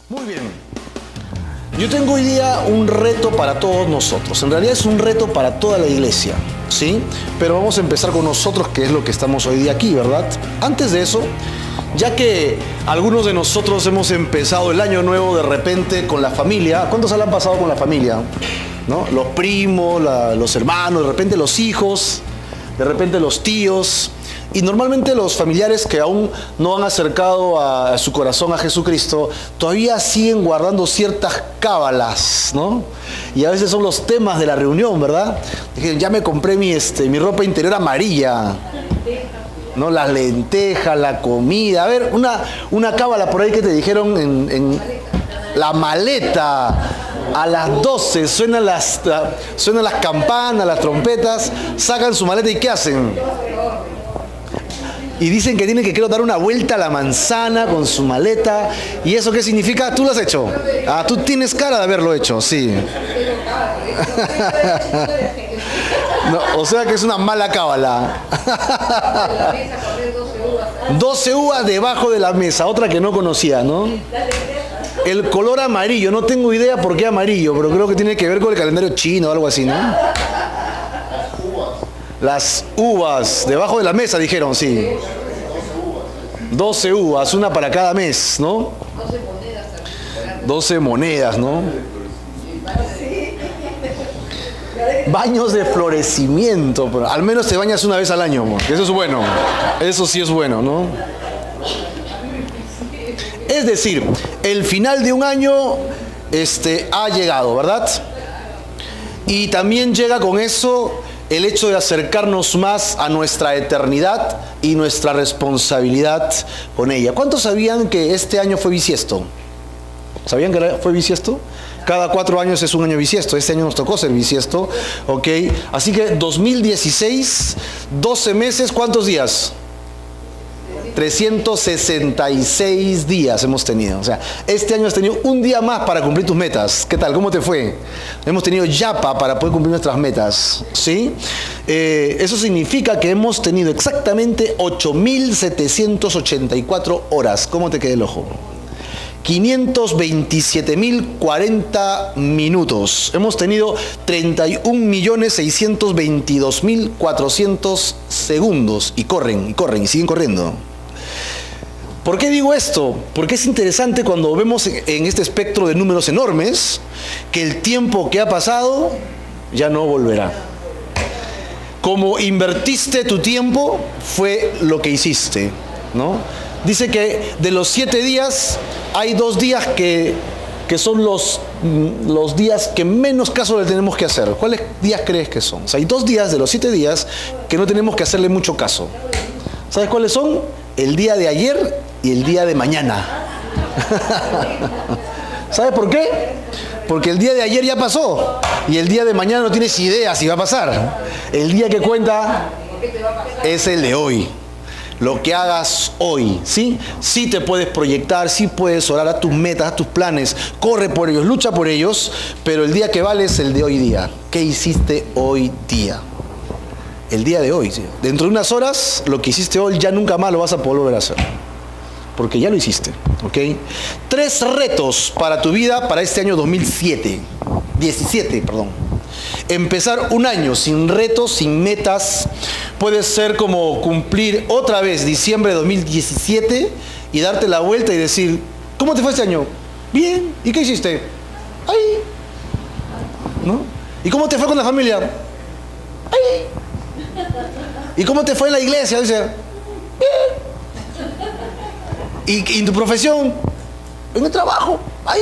Muy bien. Yo tengo hoy día un reto para todos nosotros. En realidad es un reto para toda la iglesia, ¿sí? Pero vamos a empezar con nosotros, que es lo que estamos hoy día aquí, ¿verdad? Antes de eso, ya que algunos de nosotros hemos empezado el año nuevo de repente con la familia. ¿Cuántos se la han pasado con la familia? ¿No? Los primos, los hermanos, de repente los hijos, de repente los tíos. Y normalmente los familiares que aún no han acercado a su corazón a Jesucristo todavía siguen guardando ciertas cábalas, ¿no? Y a veces son los temas de la reunión, ¿verdad? Dije, ya me compré mi ropa interior amarilla, ¿no? Las lentejas, la comida. A ver, una cábala por ahí que te dijeron en la maleta. A las 12 suenan las campanas, las trompetas, sacan su maleta y ¿qué hacen? Y dicen que tienen que, creo, dar una vuelta a la manzana con su maleta. ¿Y eso qué significa? ¿Tú lo has hecho? Ah, tú tienes cara de haberlo hecho, sí. No, o sea que es una mala cábala. 12 uvas debajo de la mesa, otra que no conocía, ¿no? El color amarillo, no tengo idea por qué amarillo, pero creo que tiene que ver con el calendario chino o algo así, ¿no? Las uvas debajo de la mesa, dijeron, sí. 12 uvas, una para cada mes, ¿no? 12 monedas, ¿no? Baños de florecimiento, pero al menos te bañas una vez al año, que eso es bueno. Eso sí es bueno, ¿no? Es decir, el final de un año ha llegado, ¿verdad? Y también llega con eso el hecho de acercarnos más a nuestra eternidad y nuestra responsabilidad con ella. ¿Cuántos sabían que este año fue bisiesto? ¿Sabían que fue bisiesto? Cada 4 años es un año bisiesto. Este año nos tocó ser bisiesto, ¿ok? Así que 2016, 12 meses, ¿cuántos días? 366 días hemos tenido. O sea, este año has tenido un día más para cumplir tus metas. ¿Qué tal? ¿Cómo te fue? Hemos tenido yapa para poder cumplir nuestras metas, ¿sí? Eso significa que hemos tenido exactamente 8.784 horas. ¿Cómo te queda el ojo? 527.040 minutos. Hemos tenido 31.622.400 segundos. Y corren, y siguen corriendo. ¿Por qué digo esto? Porque es interesante cuando vemos en este espectro de números enormes que el tiempo que ha pasado ya no volverá. Como invertiste tu tiempo, fue lo que hiciste, ¿no? Dice que de los 7 días, hay 2 días que son los días que menos caso le tenemos que hacer. ¿Cuáles días crees que son? O sea, hay 2 días de los 7 días que no tenemos que hacerle mucho caso. ¿Sabes cuáles son? El día de ayer y el día de mañana. ¿Sabes por qué? Porque el día de ayer ya pasó y el día de mañana no tienes idea si va a pasar. El día que cuenta es el de hoy. Lo que hagas hoy, ¿sí? Sí te puedes proyectar, sí puedes orar a tus metas, a tus planes, corre por ellos, lucha por ellos, pero el día que vale es el de hoy día. ¿Qué hiciste hoy día? El día de hoy, ¿sí? Dentro de unas horas, lo que hiciste hoy ya nunca más lo vas a poder volver a hacer. Porque ya lo hiciste, ¿ok? 3 retos para tu vida para este año 17. Empezar un año sin retos, sin metas, puede ser como cumplir otra vez diciembre de 2017 y darte la vuelta y decir, ¿cómo te fue este año? Bien, ¿y qué hiciste? Ahí, ¿no? ¿Y cómo te fue con la familia? Ahí. ¿Y cómo te fue en la iglesia? Dice, bien. ¿Y en tu profesión? En el trabajo, ahí.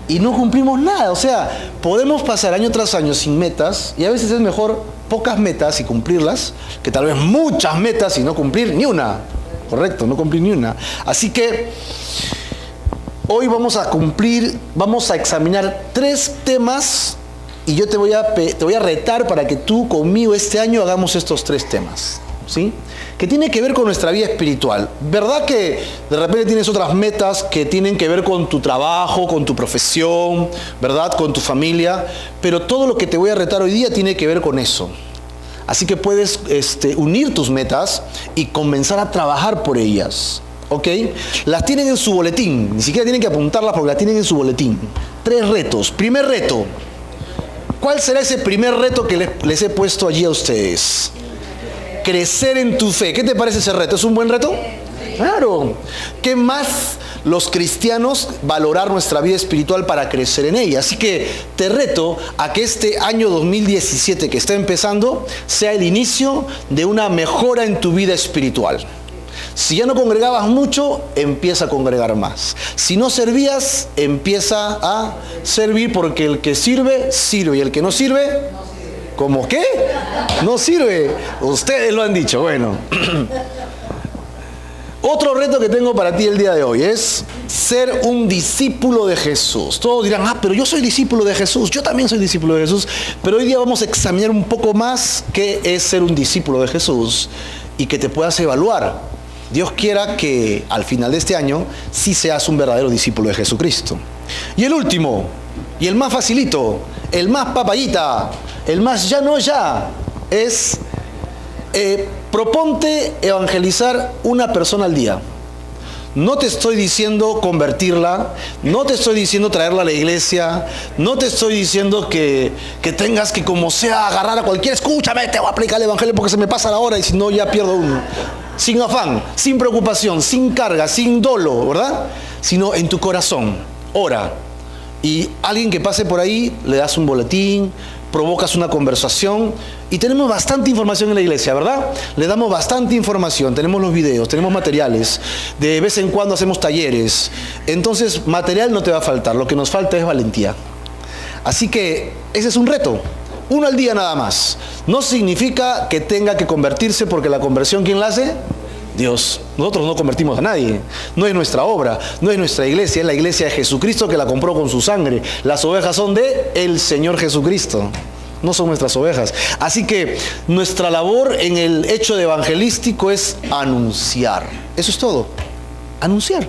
Y no cumplimos nada. O sea, podemos pasar año tras año sin metas y a veces es mejor pocas metas y cumplirlas que tal vez muchas metas y no cumplir ni una. Correcto, no cumplir ni una. Así que hoy vamos a examinar 3 temas y yo te voy a retar para que tú conmigo este año hagamos estos 3 temas, ¿sí? Que tiene que ver con nuestra vida espiritual. ¿Verdad que de repente tienes otras metas que tienen que ver con tu trabajo, con tu profesión, ¿verdad? Con tu familia, pero todo lo que te voy a retar hoy día tiene que ver con eso. Así que puedes unir tus metas y comenzar a trabajar por ellas. ¿ok? Las tienen en su boletín, ni siquiera tienen que apuntarlas porque las tienen en su boletín. 3 retos. Primer reto. ¿Cuál será ese primer reto que les he puesto allí a ustedes? Crecer en tu fe. ¿Qué te parece ese reto? ¿Es un buen reto? Claro. ¿Qué más los cristianos valorar nuestra vida espiritual para crecer en ella? Así que te reto a que este año 2017 que está empezando sea el inicio de una mejora en tu vida espiritual. Si ya no congregabas mucho, empieza a congregar más. Si no servías, empieza a servir, porque el que sirve, sirve, y el que no sirve, ¿cómo qué? No sirve. Ustedes lo han dicho. Bueno. Otro reto que tengo para ti el día de hoy es ser un discípulo de Jesús. Todos dirán, pero yo soy discípulo de Jesús, yo también soy discípulo de Jesús. Pero hoy día vamos a examinar un poco más qué es ser un discípulo de Jesús y que te puedas evaluar. Dios quiera que al final de este año sí seas un verdadero discípulo de Jesucristo. Y el último, y el más facilito, el más papayita, el más ya no ya, es proponte evangelizar una persona al día. No te estoy diciendo convertirla, no te estoy diciendo traerla a la iglesia, no te estoy diciendo que tengas que como sea agarrar a cualquiera, escúchame, te voy a aplicar el evangelio porque se me pasa la hora y si no ya pierdo uno. Sin afán, sin preocupación, sin carga, sin dolo, ¿verdad? Sino en tu corazón, ora. Y alguien que pase por ahí, le das un boletín, provocas una conversación y tenemos bastante información en la iglesia, ¿verdad? Le damos bastante información, tenemos los videos, tenemos materiales, de vez en cuando hacemos talleres, entonces material no te va a faltar, lo que nos falta es valentía. Así que ese es un reto, uno al día nada más. No significa que tenga que convertirse, porque la conversión, ¿quién la hace? Dios. Nosotros no convertimos a nadie, no es nuestra obra, no es nuestra iglesia, es la iglesia de Jesucristo que la compró con su sangre. Las ovejas son de el Señor Jesucristo, no son nuestras ovejas. Así que nuestra labor en el hecho de evangelístico es anunciar. Eso es todo, anunciar.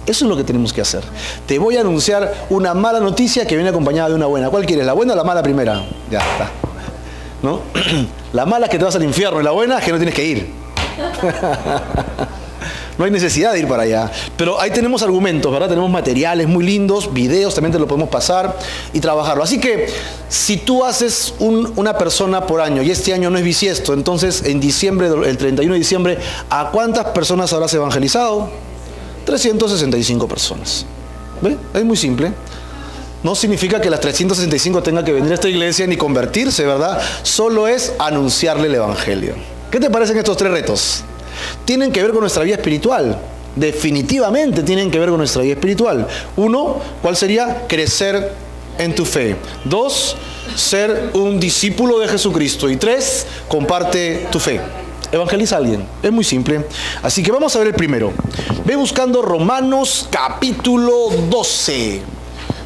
Eso es lo que tenemos que hacer. Te voy a anunciar una mala noticia que viene acompañada de una buena. ¿Cuál quieres? ¿La buena o la mala primera? Ya está, ¿no? La mala es que te vas al infierno y la buena es que no tienes que ir. No hay necesidad de ir para allá. Pero ahí tenemos argumentos, ¿verdad? Tenemos materiales muy lindos, videos, también te lo podemos pasar y trabajarlo. Así que si tú haces una persona por año y este año no es bisiesto, entonces en diciembre, el 31 de diciembre, ¿a cuántas personas habrás evangelizado? 365 personas. ¿Ve? Es muy simple. No significa que las 365 tengan que venir a esta iglesia ni convertirse, ¿verdad? Solo es anunciarle el evangelio. ¿Qué te parecen estos 3 retos? Tienen que ver con nuestra vida espiritual. Definitivamente tienen que ver con nuestra vida espiritual. 1, ¿cuál sería? Crecer en tu fe. 2, ser un discípulo de Jesucristo. Y 3, comparte tu fe. Evangeliza a alguien. Es muy simple. Así que vamos a ver el primero. Ve buscando Romanos capítulo 12.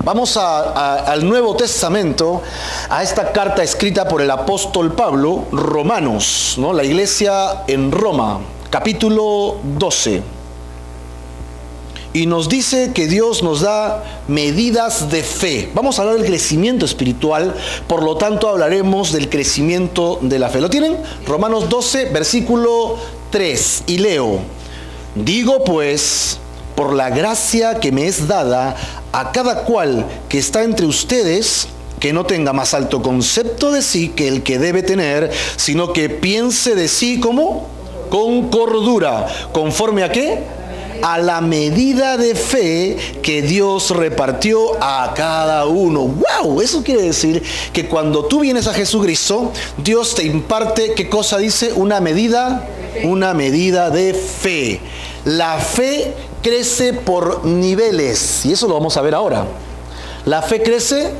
Vamos al Nuevo Testamento, a esta carta escrita por el apóstol Pablo, Romanos, ¿no? La iglesia en Roma, capítulo 12. Y nos dice que Dios nos da medidas de fe. Vamos a hablar del crecimiento espiritual, por lo tanto hablaremos del crecimiento de la fe. ¿Lo tienen? Romanos 12, versículo 3, y leo. Digo pues, por la gracia que me es dada, a cada cual que está entre ustedes, que no tenga más alto concepto de sí que el que debe tener, sino que piense de sí como con cordura. ¿Conforme a qué? A la medida de fe que Dios repartió a cada uno. ¡Wow! Eso quiere decir que cuando tú vienes a Jesucristo, Dios te imparte, ¿qué cosa dice? Una medida de fe. La fe crece por niveles, y eso lo vamos a ver ahora. La fe crece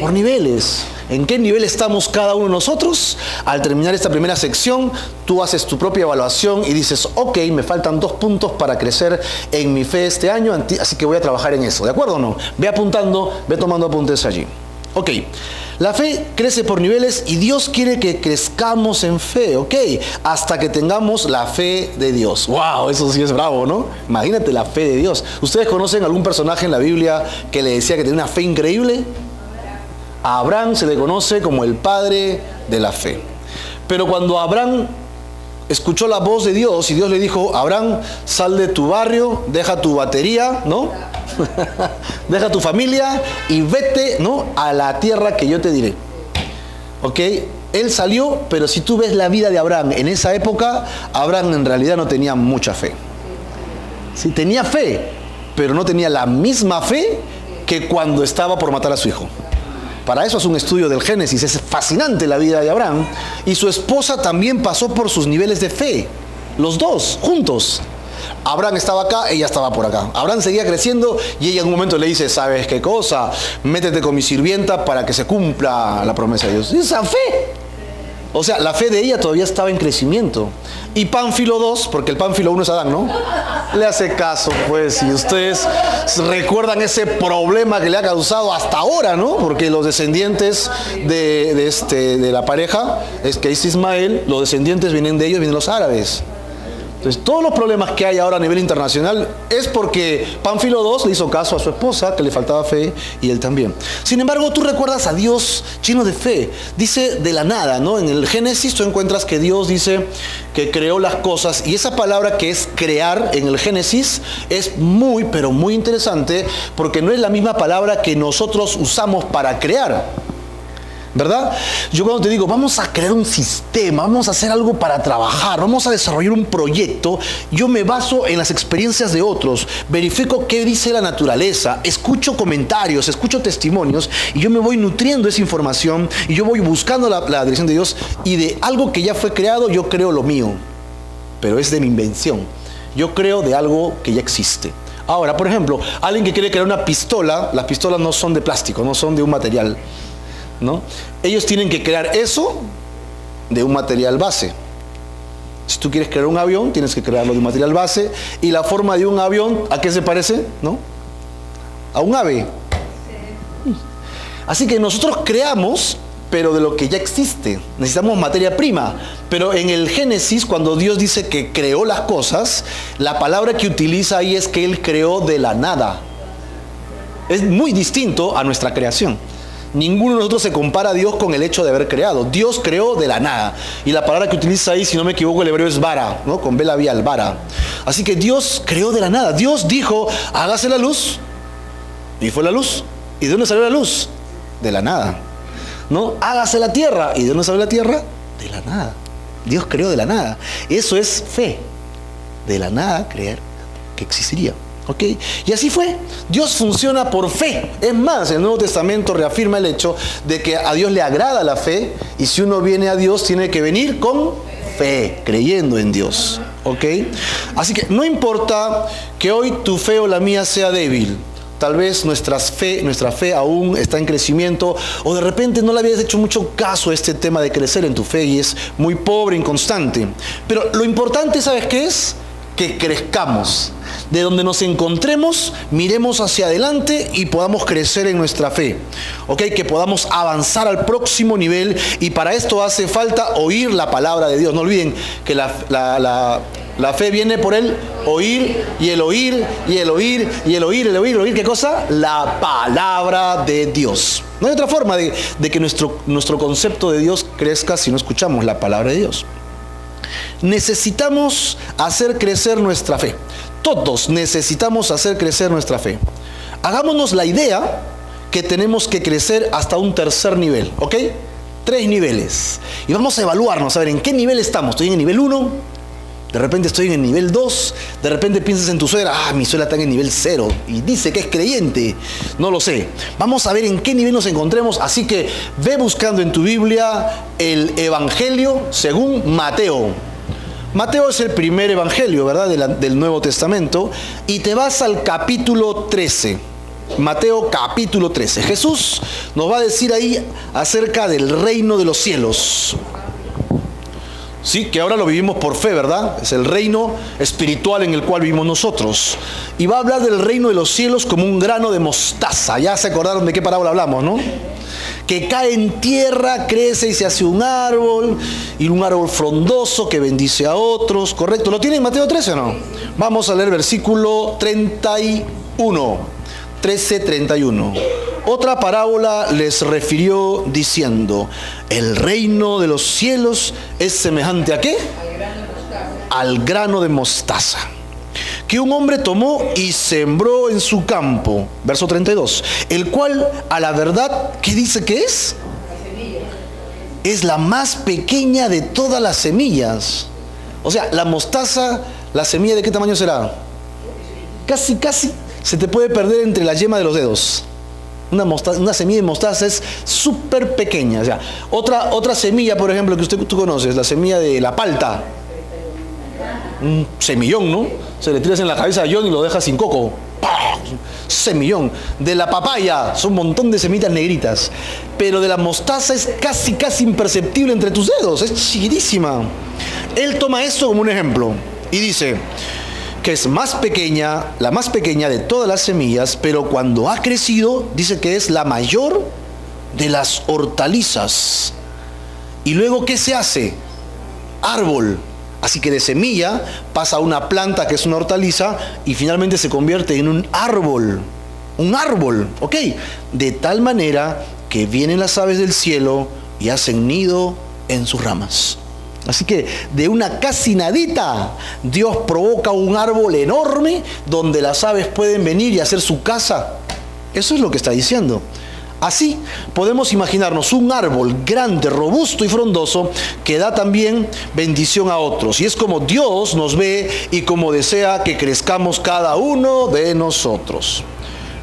por niveles. ¿En qué nivel estamos cada uno de nosotros? Al terminar esta primera sección, tú haces tu propia evaluación y dices, ok, me faltan 2 puntos para crecer en mi fe este año, así que voy a trabajar en eso. ¿De acuerdo o no? Ve apuntando, ve tomando apuntes allí. Ok, la fe crece por niveles y Dios quiere que crezcamos en fe, ok, hasta que tengamos la fe de Dios. ¡Wow! Eso sí es bravo, ¿no? Imagínate la fe de Dios. ¿Ustedes conocen algún personaje en la Biblia que le decía que tenía una fe increíble? A Abraham se le conoce como el padre de la fe. Pero cuando Abraham escuchó la voz de Dios y Dios le dijo: Abraham, sal de tu barrio, deja tu batería, ¿no? Deja tu familia y vete, ¿no?, a la tierra que yo te diré. ¿Ok? Él salió, pero si tú ves la vida de Abraham en esa época, Abraham en realidad no tenía mucha fe. Sí, tenía fe, pero no tenía la misma fe que cuando estaba por matar a su hijo. Para eso es un estudio del Génesis. Es fascinante la vida de Abraham. Y su esposa también pasó por sus niveles de fe. Los dos, juntos. Abraham estaba acá, ella estaba por acá. Abraham seguía creciendo y ella en un momento le dice: ¿sabes qué cosa? Métete con mi sirvienta para que se cumpla la promesa de Dios. Esa fe. O sea, la fe de ella todavía estaba en crecimiento. Y Pánfilo 2, porque el Pánfilo 1 es Adán, ¿no? Le hace caso, pues, si ustedes recuerdan ese problema que le ha causado hasta ahora, ¿no? Porque los descendientes de la pareja, es que es Ismael, los descendientes vienen de ellos, vienen los árabes. Entonces, todos los problemas que hay ahora a nivel internacional es porque Pánfilo 2 le hizo caso a su esposa, que le faltaba fe, y él también. Sin embargo, tú recuerdas a Dios lleno de fe. Dice de la nada, ¿no? En el Génesis tú encuentras que Dios dice que creó las cosas, y esa palabra que es crear en el Génesis es muy, pero muy interesante, porque no es la misma palabra que nosotros usamos para crear, ¿verdad? Yo cuando te digo, vamos a crear un sistema, vamos a hacer algo para trabajar, vamos a desarrollar un proyecto, yo me baso en las experiencias de otros, verifico qué dice la naturaleza, escucho comentarios, escucho testimonios, y yo me voy nutriendo esa información, y yo voy buscando la dirección de Dios, y de algo que ya fue creado, yo creo lo mío, pero es de mi invención. Yo creo de algo que ya existe. Ahora, por ejemplo, alguien que quiere crear una pistola, las pistolas no son de plástico, no son de un material, ¿no? Ellos tienen que crear eso de un material base. Si tú quieres crear un avión, tienes que crearlo de un material base. Y la forma de un avión, ¿a qué se parece? ¿No? A un ave. Así que nosotros creamos, pero de lo que ya existe. Necesitamos materia prima. Pero en el Génesis, cuando Dios dice que creó las cosas, la palabra que utiliza ahí es que Él creó de la nada. Es muy distinto a nuestra creación. Ninguno de nosotros se compara a Dios con el hecho de haber creado. Dios creó de la nada. Y la palabra que utiliza ahí, si no me equivoco, el hebreo es bara, ¿no? Con B labial, bara. Así que Dios creó de la nada. Dios dijo: hágase la luz. Y fue la luz. ¿Y de dónde salió la luz? De la nada, ¿no? Hágase la tierra. ¿Y de dónde salió la tierra? De la nada. Dios creó de la nada. Eso es fe. De la nada creer que existiría. ¿Ok? Y así fue. Dios funciona por fe. Es más, el Nuevo Testamento reafirma el hecho de que a Dios le agrada la fe, y si uno viene a Dios tiene que venir con fe, creyendo en Dios. ¿Ok? Así que no importa que hoy tu fe o la mía sea débil. Tal vez nuestra fe aún está en crecimiento, o de repente no le habías hecho mucho caso a este tema de crecer en tu fe y es muy pobre, inconstante. Pero lo importante, ¿sabes qué es? Que crezcamos. De donde nos encontremos, miremos hacia adelante y podamos crecer en nuestra fe. ¿Ok? Que podamos avanzar al próximo nivel, y para esto hace falta oír la palabra de Dios. No olviden que la fe viene por el oír, y el oír, y el oír, y el oír, el oír, el oír. ¿Qué cosa? La palabra de Dios. No hay otra forma de que nuestro concepto de Dios crezca si no escuchamos la palabra de Dios. Necesitamos hacer crecer nuestra fe. Todos necesitamos hacer crecer nuestra fe. Hagámonos la idea que tenemos que crecer hasta un tercer nivel, ¿ok? 3 niveles. Y vamos a evaluarnos, a ver en qué nivel estamos. Estoy en el nivel 1, de repente estoy en el nivel 2, de repente piensas en tu suegra: mi suegra está en el nivel 0 y dice que es creyente. No lo sé. Vamos a ver en qué nivel nos encontremos. Así que ve buscando en tu Biblia el Evangelio según Mateo. Mateo es el primer evangelio, ¿verdad?, del Nuevo Testamento, y te vas al capítulo 13. Mateo capítulo 13. Jesús nos va a decir ahí acerca del reino de los cielos. Sí, que ahora lo vivimos por fe, ¿verdad? Es el reino espiritual en el cual vivimos nosotros. Y va a hablar del reino de los cielos como un grano de mostaza. Ya se acordaron de qué parábola hablamos, ¿no? Que cae en tierra, crece y se hace un árbol, y un árbol frondoso que bendice a otros. ¿Correcto? ¿Lo tiene en Mateo 13 o no? Vamos a leer versículo 31. 13:31. Otra parábola les refirió diciendo: el reino de los cielos es semejante ¿a qué? al grano de mostaza, que un hombre tomó y sembró en su campo, verso 32, el cual a la verdad, ¿qué dice que es? Es la más pequeña de todas las semillas. O sea, la mostaza, la semilla, ¿de qué tamaño será? Casi se te puede perder entre la yema de los dedos. Una semilla de mostaza es súper pequeña. O sea, otra semilla, por ejemplo, que tú conoces, la semilla de la palta. Un semillón, ¿no? Se le tiras en la cabeza a John y lo deja sin coco. ¡Pah! Semillón. De la papaya, son un montón de semillas negritas. Pero de la mostaza es casi imperceptible entre tus dedos. Es chiquitísima. Él toma esto como un ejemplo y dice que es más pequeña, la más pequeña de todas las semillas, pero cuando ha crecido, dice que es la mayor de las hortalizas. Y luego, ¿qué se hace? Árbol. Así que de semilla pasa a una planta que es una hortaliza y finalmente se convierte en un árbol. Un árbol, ¿ok? De tal manera que vienen las aves del cielo y hacen nido en sus ramas. Así que de una casi nadita, Dios provoca un árbol enorme donde las aves pueden venir y hacer su casa. Eso es lo que está diciendo. Así podemos imaginarnos un árbol grande, robusto y frondoso que da también bendición a otros. Y es como Dios nos ve y como desea que crezcamos cada uno de nosotros.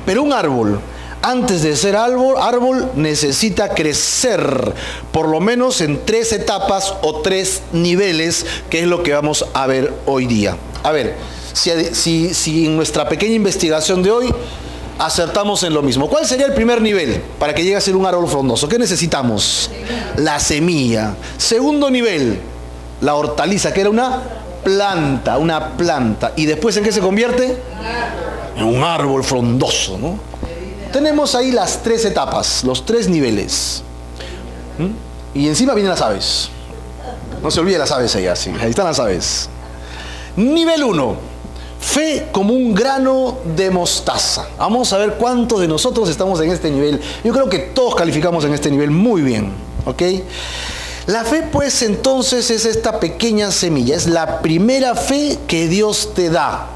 Pero un árbol, antes de ser árbol necesita crecer, por lo menos en 3 etapas o 3 niveles, que es lo que vamos a ver hoy día. A ver, si en nuestra pequeña investigación de hoy acertamos en lo mismo. ¿Cuál sería el primer nivel para que llegue a ser un árbol frondoso? ¿Qué necesitamos? La semilla. Segundo nivel, la hortaliza, que era una planta. ¿Y después en qué se convierte? En un árbol frondoso, ¿no? Tenemos ahí las 3 etapas, los 3 niveles. Y encima vienen las aves. No se olvide las aves allá, sí. Ahí están las aves. Nivel 1. Fe como un grano de mostaza. Vamos a ver cuántos de nosotros estamos en este nivel. Yo creo que todos calificamos en este nivel muy bien, ¿ok? La fe, pues, entonces es esta pequeña semilla. Es la primera fe que Dios te da.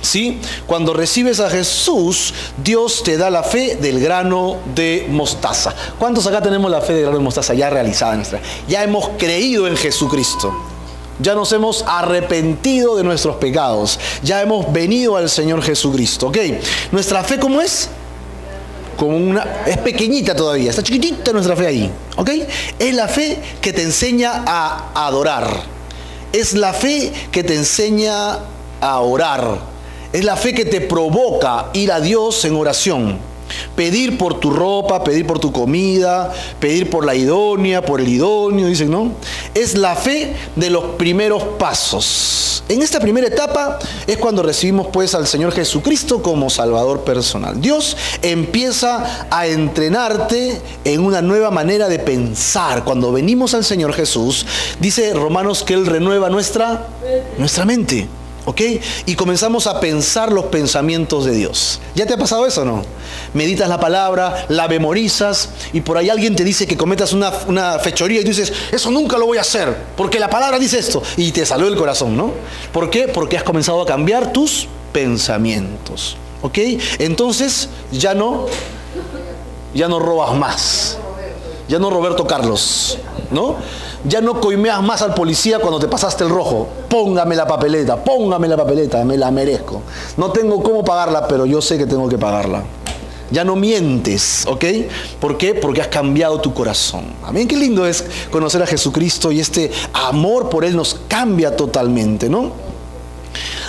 ¿Sí? Cuando recibes a Jesús, Dios te da la fe del grano de mostaza. ¿Cuántos acá tenemos la fe del grano de mostaza ya realizada nuestra? Ya hemos creído en Jesucristo. Ya nos hemos arrepentido de nuestros pecados. Ya hemos venido al Señor Jesucristo. ¿Ok? ¿Nuestra fe cómo es? Es pequeñita todavía. Está chiquitita nuestra fe ahí. ¿Ok? Es la fe que te enseña a adorar. Es la fe que te enseña a orar. Es la fe que te provoca ir a Dios en oración. Pedir por tu ropa, pedir por tu comida, pedir por la idónea, por el idóneo, dicen, ¿no? Es la fe de los primeros pasos. En esta primera etapa es cuando recibimos pues al Señor Jesucristo como Salvador personal. Dios empieza a entrenarte en una nueva manera de pensar. Cuando venimos al Señor Jesús, dice Romanos que Él renueva nuestra mente. ¿Ok? Y comenzamos a pensar los pensamientos de Dios. ¿Ya te ha pasado eso o no? Meditas la palabra, la memorizas y por ahí alguien te dice que cometas una fechoría y tú dices, eso nunca lo voy a hacer porque la palabra dice esto y te salió del corazón, ¿no? ¿Por qué? Porque has comenzado a cambiar tus pensamientos. ¿Ok? Entonces ya no robas más. Ya no Roberto Carlos, ¿no? Ya no coimeas más al policía cuando te pasaste el rojo. Póngame la papeleta, me la merezco. No tengo cómo pagarla, pero yo sé que tengo que pagarla. Ya no mientes, ¿ok? ¿Por qué? Porque has cambiado tu corazón. Amén, qué lindo es conocer a Jesucristo y este amor por Él nos cambia totalmente, ¿no?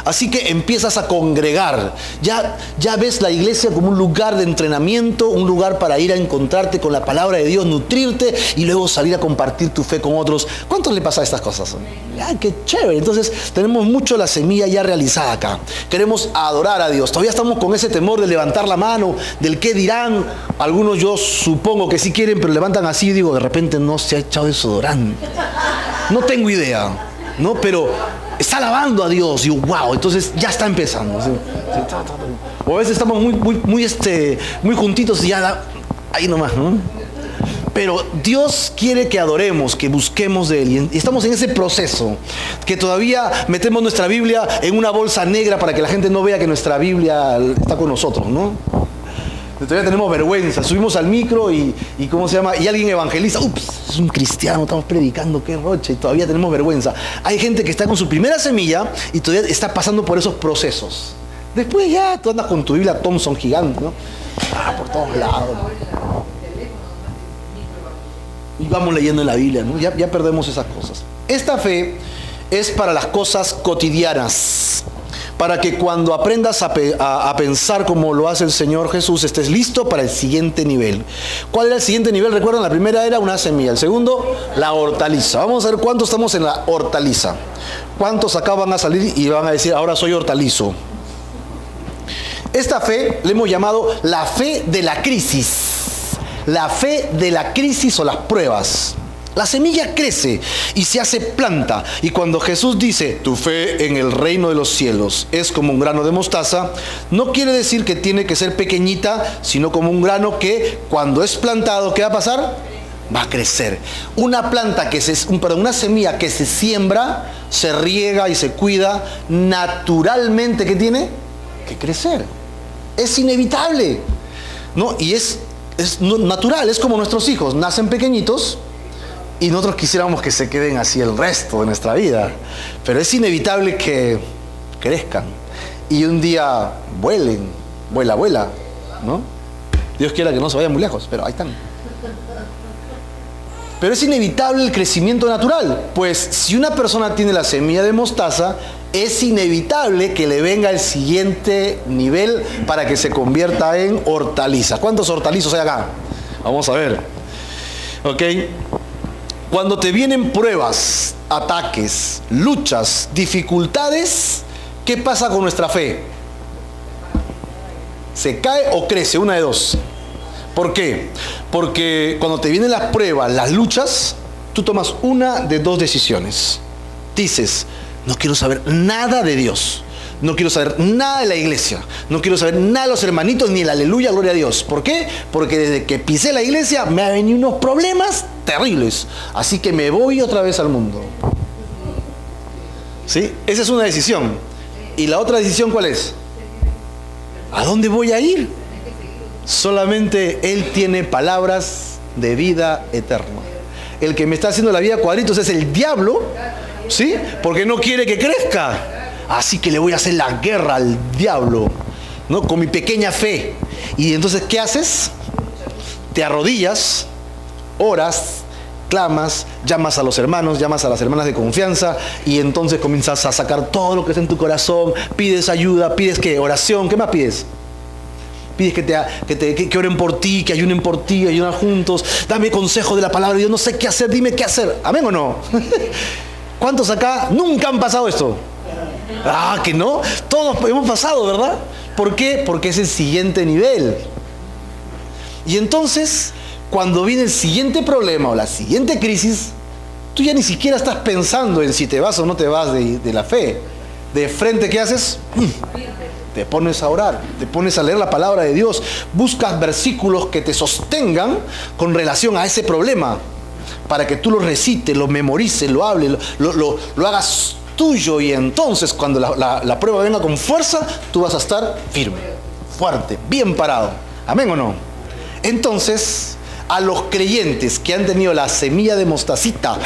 Así que empiezas a congregar. Ya ves la iglesia como un lugar de entrenamiento, un lugar para ir a encontrarte con la palabra de Dios, nutrirte y luego salir a compartir tu fe con otros. ¿Cuántos le pasa a estas cosas? ¡Ay, qué chévere! Entonces tenemos mucho la semilla ya realizada acá. Queremos adorar a Dios. Todavía estamos con ese temor de levantar la mano, del qué dirán. Algunos yo supongo que sí quieren, pero levantan así y digo, de repente no se ha echado desodorante. No tengo idea, ¿no? Pero está alabando a Dios y wow, entonces ya está empezando. ¿Sí? O a veces estamos muy juntitos y ya ahí nomás, ¿no? Pero Dios quiere que adoremos, que busquemos de Él. Y estamos en ese proceso, que todavía metemos nuestra Biblia en una bolsa negra para que la gente no vea que nuestra Biblia está con nosotros, ¿no? Todavía tenemos vergüenza. Subimos al micro y ¿cómo se llama? Y alguien evangeliza. Ups, es un cristiano, estamos predicando, qué roche. Y todavía tenemos vergüenza. Hay gente que está con su primera semilla y todavía está pasando por esos procesos. Después ya tú andas con tu Biblia Thompson gigante, ¿no? Por todos lados. Y vamos leyendo en la Biblia, ¿no? Ya perdemos esas cosas. Esta fe es para las cosas cotidianas, para que cuando aprendas a pensar como lo hace el Señor Jesús, estés listo para el siguiente nivel. ¿Cuál era el siguiente nivel? Recuerdan, la primera era una semilla, el segundo, la hortaliza. Vamos a ver cuántos estamos en la hortaliza. ¿Cuántos acá van a salir y van a decir, ahora soy hortalizo? Esta fe le hemos llamado la fe de la crisis. La fe de la crisis o las pruebas. La semilla crece y se hace planta. Y cuando Jesús dice, tu fe en el reino de los cielos es como un grano de mostaza, no quiere decir que tiene que ser pequeñita, sino como un grano que cuando es plantado, ¿qué va a pasar? Va a crecer. Una planta una semilla que se siembra, se riega y se cuida, naturalmente, ¿qué tiene? Que crecer. Es inevitable, ¿no? Y es natural, es como nuestros hijos, nacen pequeñitos y nosotros quisiéramos que se queden así el resto de nuestra vida, pero es inevitable que crezcan y un día vuela, ¿no? Dios quiera que no se vayan muy lejos, pero ahí están. Pero es inevitable el crecimiento natural, pues si una persona tiene la semilla de mostaza, es inevitable que le venga el siguiente nivel para que se convierta en hortaliza. ¿Cuántos hortalizos hay acá? Vamos a ver. ¿Ok? Cuando te vienen pruebas, ataques, luchas, dificultades, ¿qué pasa con nuestra fe? ¿Se cae o crece? Una de dos. ¿Por qué? Porque cuando te vienen las pruebas, las luchas, tú tomas una de dos decisiones. Dices, no quiero saber nada de Dios. No quiero saber nada de la iglesia. No quiero saber nada de los hermanitos ni el aleluya, gloria a Dios. ¿Por qué? Porque desde que pisé la iglesia me han venido unos problemas terribles. Así que me voy otra vez al mundo. ¿Sí? Esa es una decisión. ¿Y la otra decisión cuál es? ¿A dónde voy a ir? Solamente Él tiene palabras de vida eterna. El que me está haciendo la vida cuadritos es el diablo, ¿sí? Porque no quiere que crezca. Así que le voy a hacer la guerra al diablo, ¿no? Con mi pequeña fe. Y entonces, ¿qué haces? Te arrodillas, oras, clamas, llamas a los hermanos, llamas a las hermanas de confianza y entonces comienzas a sacar todo lo que está en tu corazón. Pides ayuda, pides ¿qué? Oración, ¿qué más pides? Pides que oren por ti, que ayunen por ti, ayunan juntos. Dame consejo de la palabra de Dios, no sé qué hacer, dime qué hacer. ¿Amén o no? ¿Cuántos acá nunca han pasado esto? Ah, que no. Todos hemos pasado, ¿verdad? ¿Por qué? Porque es el siguiente nivel. Y entonces, cuando viene el siguiente problema o la siguiente crisis, tú ya ni siquiera estás pensando en si te vas o no te vas de la fe. De frente, ¿qué haces? Te pones a orar, te pones a leer la palabra de Dios, buscas versículos que te sostengan con relación a ese problema, para que tú lo recites, lo memorices, lo hables, lo hagas tuyo, y entonces cuando la prueba venga con fuerza, tú vas a estar firme, fuerte, bien parado. ¿Amén o no? Entonces, a los creyentes que han tenido la semilla de mostacita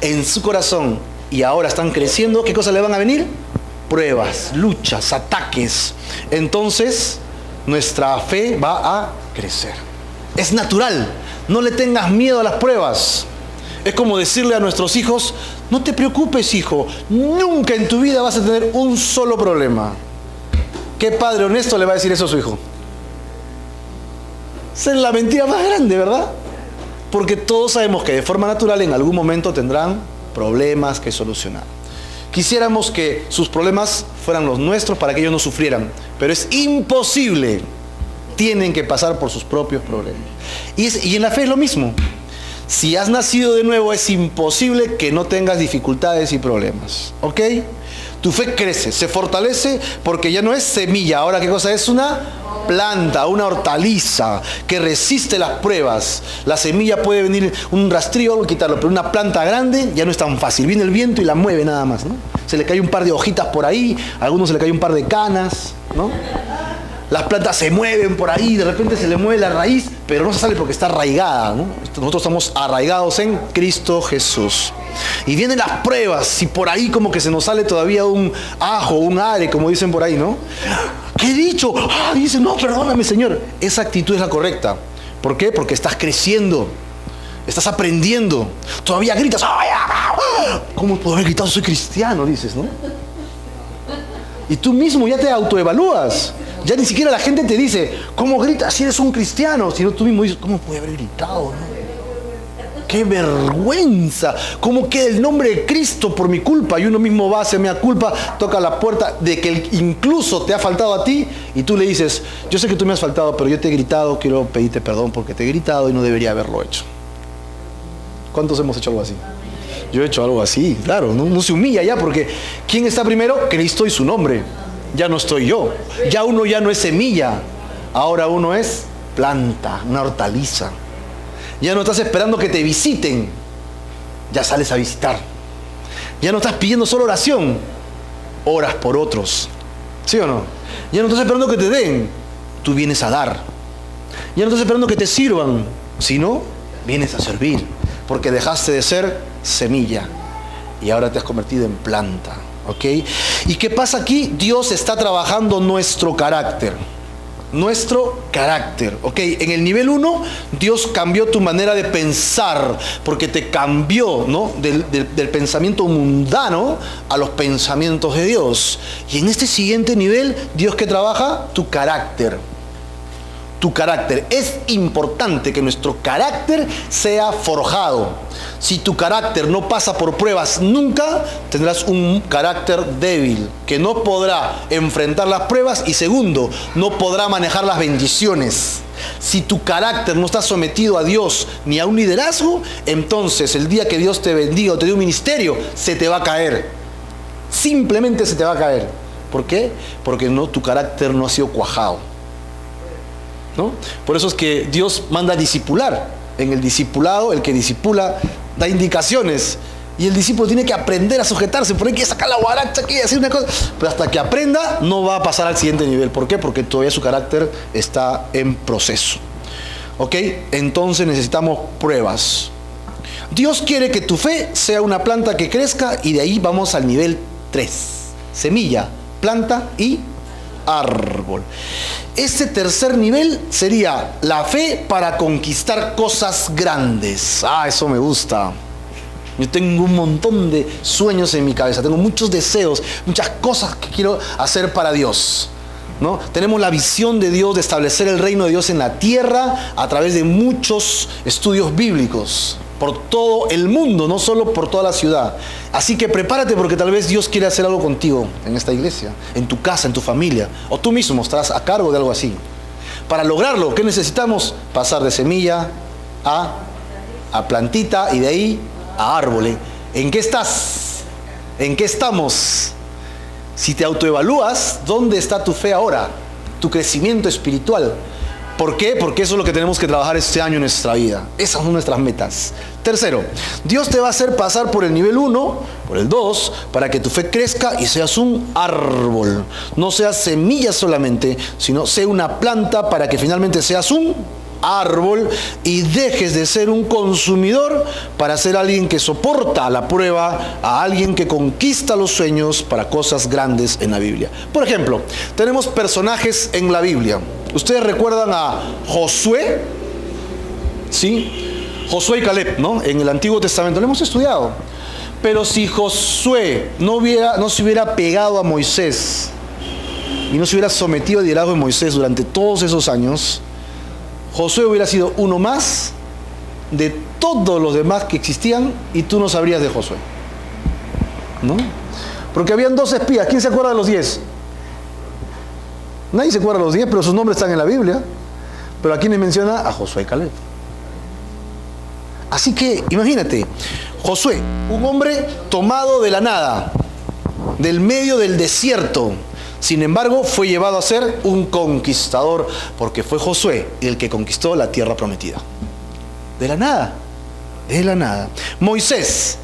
en su corazón y ahora están creciendo, ¿qué cosas le van a venir? Pruebas, luchas, ataques. Entonces, nuestra fe va a crecer. Es natural. No le tengas miedo a las pruebas. Es como decirle a nuestros hijos, no te preocupes, hijo, nunca en tu vida vas a tener un solo problema. ¿Qué padre honesto le va a decir eso a su hijo? Esa es la mentira más grande, ¿verdad? Porque todos sabemos que de forma natural en algún momento tendrán problemas que solucionar. Quisiéramos que sus problemas fueran los nuestros para que ellos no sufrieran, pero es imposible. Tienen que pasar por sus propios problemas. Y en la fe es lo mismo. Si has nacido de nuevo, es imposible que no tengas dificultades y problemas. ¿Ok? Tu fe crece, se fortalece porque ya no es semilla. Ahora, ¿qué cosa es? Una planta, una hortaliza que resiste las pruebas. La semilla puede venir un rastrillo, algo, quitarlo, pero una planta grande ya no es tan fácil. Viene el viento y la mueve nada más, ¿no? Se le cae un par de hojitas por ahí, a algunos se le cae un par de canas, ¿no? Las plantas se mueven por ahí, de repente se le mueve la raíz, pero no se sale porque está arraigada, ¿no? Nosotros estamos arraigados en Cristo Jesús. Y vienen las pruebas, si por ahí como que se nos sale todavía un ajo, un are, como dicen por ahí, ¿no? ¿Qué he dicho? Dice, no, perdóname, Señor. Esa actitud es la correcta. ¿Por qué? Porque estás creciendo, estás aprendiendo. Todavía gritas, ¿cómo puedo haber gritado? Soy cristiano, dices, ¿no? Y tú mismo ya te autoevalúas. Ya ni siquiera la gente te dice, ¿cómo gritas si eres un cristiano? Sino tú mismo dices, ¿cómo puede haber gritado? ¿No? ¡Qué vergüenza! ¿Cómo queda el nombre de Cristo por mi culpa? Y uno mismo va, hace mea culpa, toca la puerta de que incluso te ha faltado a ti y tú le dices, yo sé que tú me has faltado, pero yo te he gritado, quiero pedirte perdón porque te he gritado y no debería haberlo hecho. ¿Cuántos hemos hecho algo así? Yo he hecho algo así, claro, no se humilla ya porque ¿quién está primero? Cristo y su nombre. Ya no estoy yo. Ya uno ya no es semilla. Ahora uno es planta, una hortaliza. Ya no estás esperando que te visiten. Ya sales a visitar. Ya no estás pidiendo solo oración. Oras por otros. ¿Sí o no? Ya no estás esperando que te den. Tú vienes a dar. Ya no estás esperando que te sirvan. Sino, vienes a servir. Porque dejaste de ser semilla. Y ahora te has convertido en planta. ¿Ok? ¿Y qué pasa aquí? Dios está trabajando nuestro carácter. Nuestro carácter. ¿Ok? En el nivel 1, Dios cambió tu manera de pensar. Porque te cambió, ¿no? Del pensamiento mundano a los pensamientos de Dios. Y en este siguiente nivel, ¿Dios qué trabaja? Tu carácter. Tu carácter. Es importante que nuestro carácter sea forjado. Si tu carácter no pasa por pruebas nunca, tendrás un carácter débil, que no podrá enfrentar las pruebas y segundo, no podrá manejar las bendiciones. Si tu carácter no está sometido a Dios ni a un liderazgo, entonces el día que Dios te bendiga o te dé un ministerio, se te va a caer. Simplemente se te va a caer. ¿Por qué? Porque tu carácter no ha sido cuajado. ¿No? Por eso es que Dios manda a discipular. En el discipulado, el que discipula da indicaciones y el discípulo tiene que aprender a sujetarse. Por ahí hay que sacar la guaracha aquí y hacer una cosa, pero hasta que aprenda no va a pasar al siguiente nivel. ¿Por qué? Porque todavía su carácter está en proceso. ¿Ok? Entonces necesitamos pruebas. Dios quiere que tu fe sea una planta que crezca y de ahí vamos al nivel 3. Semilla, planta y árbol. Este tercer nivel sería la fe para conquistar cosas grandes. Eso me gusta. Yo tengo un montón de sueños en mi cabeza, tengo muchos deseos, muchas cosas que quiero hacer para Dios, ¿no? Tenemos la visión de Dios de establecer el reino de Dios en la tierra a través de muchos estudios bíblicos por todo el mundo, no solo por toda la ciudad. Así que prepárate porque tal vez Dios quiere hacer algo contigo en esta iglesia, en tu casa, en tu familia, o tú mismo estarás a cargo de algo así. Para lograrlo, ¿qué necesitamos? Pasar de semilla a plantita y de ahí a árbol. ¿En qué estás? ¿En qué estamos? Si te autoevalúas, ¿dónde está tu fe ahora? Tu crecimiento espiritual. ¿Por qué? Porque eso es lo que tenemos que trabajar este año en nuestra vida. Esas son nuestras metas. Tercero, Dios te va a hacer pasar por el nivel 1, por el 2, para que tu fe crezca y seas un árbol. No seas semilla solamente, sino sea una planta para que finalmente seas un árbol y dejes de ser un consumidor para ser alguien que soporta la prueba, a alguien que conquista los sueños para cosas grandes en la Biblia. Por ejemplo, tenemos personajes en la Biblia. ¿Ustedes recuerdan a Josué? ¿Sí? Josué y Caleb, ¿no? En el Antiguo Testamento lo hemos estudiado. Pero si Josué no se hubiera pegado a Moisés y no se hubiera sometido al liderazgo de Moisés durante todos esos años, Josué hubiera sido uno más de todos los demás que existían y tú no sabrías de Josué, ¿no? Porque habían 2 espías. ¿Quién se acuerda de los 10? Nadie se acuerda de los 10, pero sus nombres están en la Biblia. Pero aquí me menciona a Josué y Caleb. Así que, imagínate, Josué, un hombre tomado de la nada. del medio del desierto. Sin embargo, fue llevado a ser un conquistador, porque fue Josué el que conquistó la tierra prometida. De la nada, de la nada. Moisés,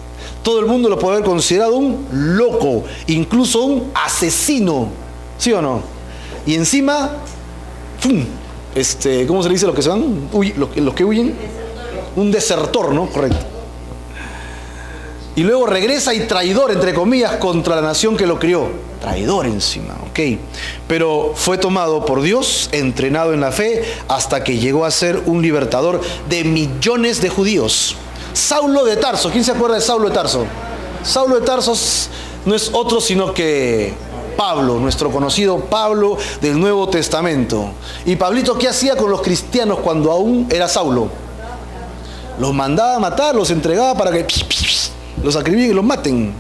todo el mundo lo puede haber considerado un loco, incluso un asesino, ¿sí o no? Y encima, ¡fum! ¿Cómo se le dice los que se van? Los que huyen. Un desertor, ¿no? Correcto. Y luego regresa y traidor, entre comillas, contra la nación que lo crió. Traidor encima, ok. Pero fue tomado por Dios, entrenado en la fe, hasta que llegó a ser un libertador de millones de judíos. Saulo de Tarso, ¿quién se acuerda de Saulo de Tarso? Saulo de Tarso no es otro sino que Pablo, nuestro conocido Pablo del Nuevo Testamento. ¿Y Pablito qué hacía con los cristianos cuando aún era Saulo? Los mandaba a matar, los entregaba para que los acribillen y los maten.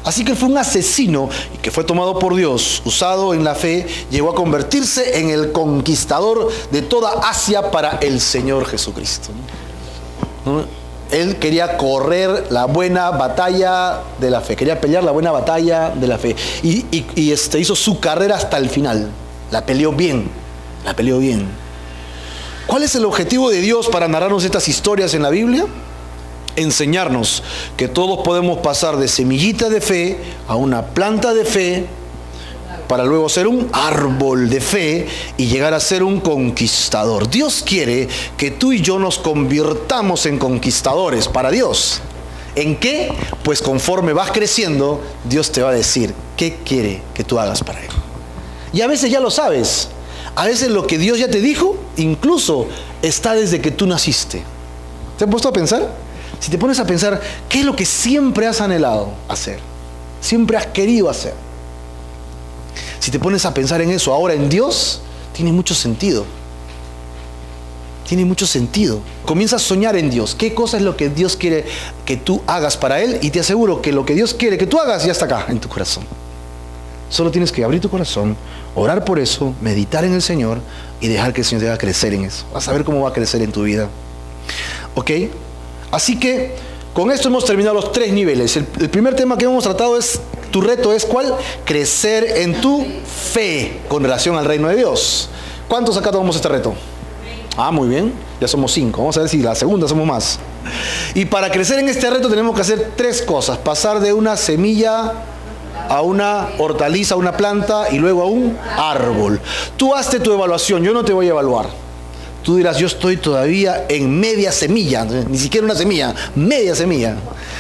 Así que él fue un asesino y que fue tomado por Dios, usado en la fe, llegó a convertirse en el conquistador de toda Asia para el Señor Jesucristo, ¿no? Él quería correr la buena batalla de la fe, quería pelear la buena batalla de la fe. Y hizo su carrera hasta el final. La peleó bien, la peleó bien. ¿Cuál es el objetivo de Dios para narrarnos estas historias en la Biblia? Enseñarnos que todos podemos pasar de semillita de fe a una planta de fe, para luego ser un árbol de fe y llegar a ser un conquistador. Dios quiere que tú y yo nos convirtamos en conquistadores para Dios. ¿En qué? Pues conforme vas creciendo, Dios te va a decir qué quiere que tú hagas para Él. Y a veces ya lo sabes. A veces lo que Dios ya te dijo, incluso está desde que tú naciste. ¿Te has puesto a pensar? Si te pones a pensar, ¿qué es lo que siempre has anhelado hacer? Siempre has querido hacer. Si te pones a pensar en eso ahora en Dios, tiene mucho sentido. Tiene mucho sentido. Comienza a soñar en Dios. ¿Qué cosa es lo que Dios quiere que tú hagas para Él? Y te aseguro que lo que Dios quiere que tú hagas ya está acá, en tu corazón. Solo tienes que abrir tu corazón, orar por eso, meditar en el Señor y dejar que el Señor te haga crecer en eso. Vas a ver cómo va a crecer en tu vida. ¿Ok? Así que con esto hemos terminado los 3 niveles. El primer tema que hemos tratado es, tu reto es ¿cuál? Crecer en tu fe con relación al reino de Dios. ¿Cuántos acá tomamos este reto? Ah, muy bien, ya somos 5. Vamos a ver si la segunda somos más. Y para crecer en este reto tenemos que hacer 3 cosas. Pasar de una semilla a una hortaliza, a una planta y luego a un árbol. Tú hazte tu evaluación, yo no te voy a evaluar. Tú dirás, yo estoy todavía en media semilla, ni siquiera una semilla, media semilla.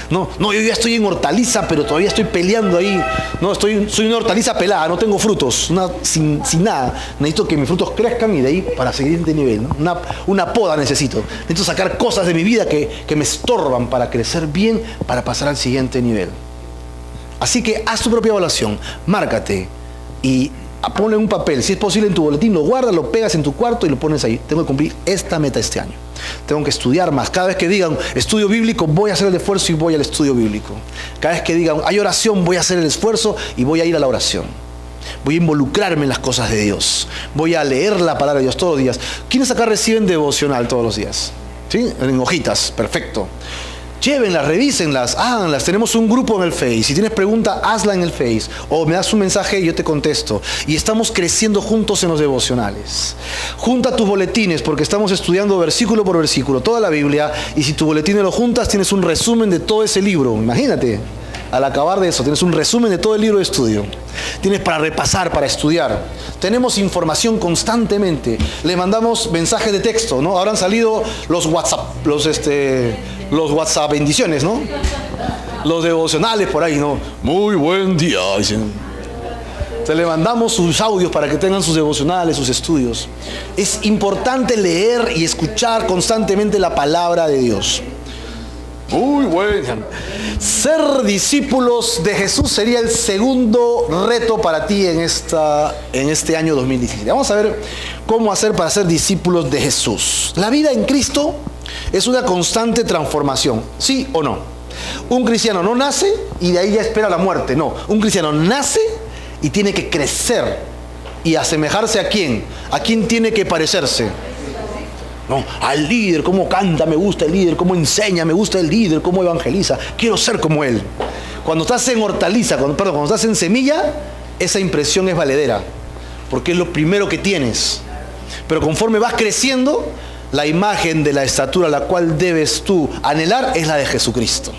No, yo ya estoy en hortaliza, pero todavía estoy peleando ahí. No, soy una hortaliza pelada, no tengo frutos, sin nada. Necesito que mis frutos crezcan y de ahí para seguir este nivel, ¿no? Una poda necesito. Necesito sacar cosas de mi vida que me estorban para crecer bien, para pasar al siguiente nivel. Así que haz tu propia evaluación, márcate y ponle un papel, si es posible en tu boletín, lo guardas, lo pegas en tu cuarto y lo pones ahí. Tengo que cumplir esta meta este año. Tengo que estudiar más. Cada vez que digan estudio bíblico, voy a hacer el esfuerzo y voy al estudio bíblico. Cada vez que digan hay oración, voy a hacer el esfuerzo y voy a ir a la oración. Voy a involucrarme en las cosas de Dios. Voy a leer la palabra de Dios todos los días. ¿Quiénes acá reciben devocional todos los días? ¿Sí? En hojitas, perfecto. Llévenlas, revísenlas, háganlas. Tenemos un grupo en el Face. Si tienes pregunta, hazla en el Face. O me das un mensaje y yo te contesto. Y estamos creciendo juntos en los devocionales. Junta tus boletines porque estamos estudiando versículo por versículo toda la Biblia. Y si tu boletín lo juntas, tienes un resumen de todo ese libro. Imagínate. Al acabar de eso, tienes un resumen de todo el libro de estudio. Tienes para repasar, para estudiar. Tenemos información constantemente. Le mandamos mensajes de texto, ¿no? Ahora han salido los WhatsApp, los WhatsApp bendiciones, ¿no? Los devocionales por ahí, ¿no? Muy buen día, dicen. Entonces le mandamos sus audios para que tengan sus devocionales, sus estudios. Es importante leer y escuchar constantemente la palabra de Dios. Muy bueno. Ser discípulos de Jesús sería el segundo reto para ti en este año 2017. Vamos a ver cómo hacer para ser discípulos de Jesús. La vida en Cristo es una constante transformación, ¿sí o no? Un cristiano no nace y de ahí ya espera la muerte, no. Un cristiano nace y tiene que crecer y asemejarse ¿a quién? ¿A quién tiene que parecerse? No, al líder, cómo canta, me gusta el líder, cómo enseña, me gusta el líder, cómo evangeliza, quiero ser como él. Cuando estás en hortaliza, cuando estás en semilla, esa impresión es valedera, porque es lo primero que tienes. Pero conforme vas creciendo, la imagen de la estatura a la cual debes tú anhelar es la de Jesucristo.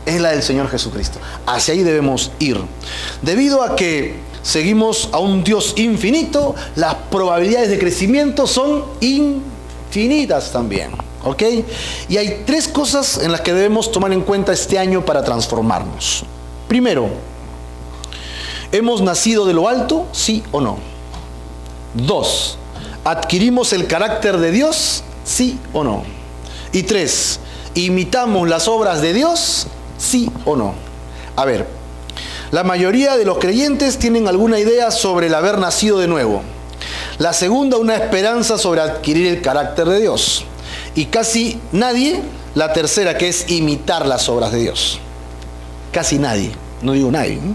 Es la del Señor Jesucristo. Hacia ahí debemos ir. Debido a que seguimos a un Dios infinito, las probabilidades de crecimiento son infinitas también. ¿Ok? Y hay 3 cosas en las que debemos tomar en cuenta este año para transformarnos. Primero, ¿hemos nacido de lo alto? ¿Sí o no? 2, ¿adquirimos el carácter de Dios? ¿Sí o no? Y 3, ¿imitamos las obras de Dios? ¿Sí o no? A ver, la mayoría de los creyentes tienen alguna idea sobre el haber nacido de nuevo. La segunda, una esperanza sobre adquirir el carácter de Dios. Y casi nadie, la tercera, que es imitar las obras de Dios. Casi nadie, no digo nadie, ¿no?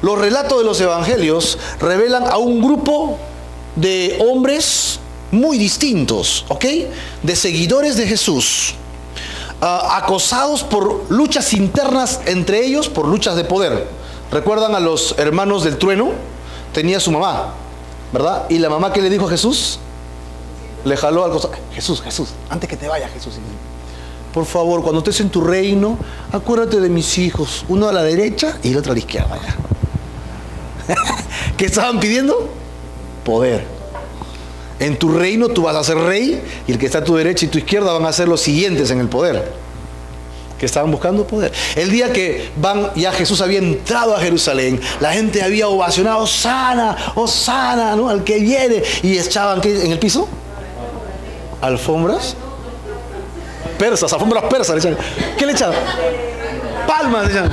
Los relatos de los evangelios revelan a un grupo de hombres muy distintos, ¿ok? De seguidores de Jesús, acosados por luchas internas entre ellos, por luchas de poder. ¿Recuerdan a los hermanos del trueno? Tenía su mamá, ¿verdad? Y la mamá, ¿qué le dijo a Jesús? Le jaló al costado. Jesús, antes que te vayas, Jesús, por favor, cuando estés en tu reino, acuérdate de mis hijos, uno a la derecha y el otro a la izquierda. ¿Qué estaban pidiendo? Poder. En tu reino tú vas a ser rey y el que está a tu derecha y tu izquierda van a ser los siguientes en el poder. Que estaban buscando poder. El día que ya Jesús había entrado a Jerusalén, la gente había ovacionado, Hosana, Hosana, ¿no? Al que viene. Y echaban, ¿qué en el piso? Alfombras persas, alfombras persas le echaban. ¿Qué le echaban? Palmas le echaban.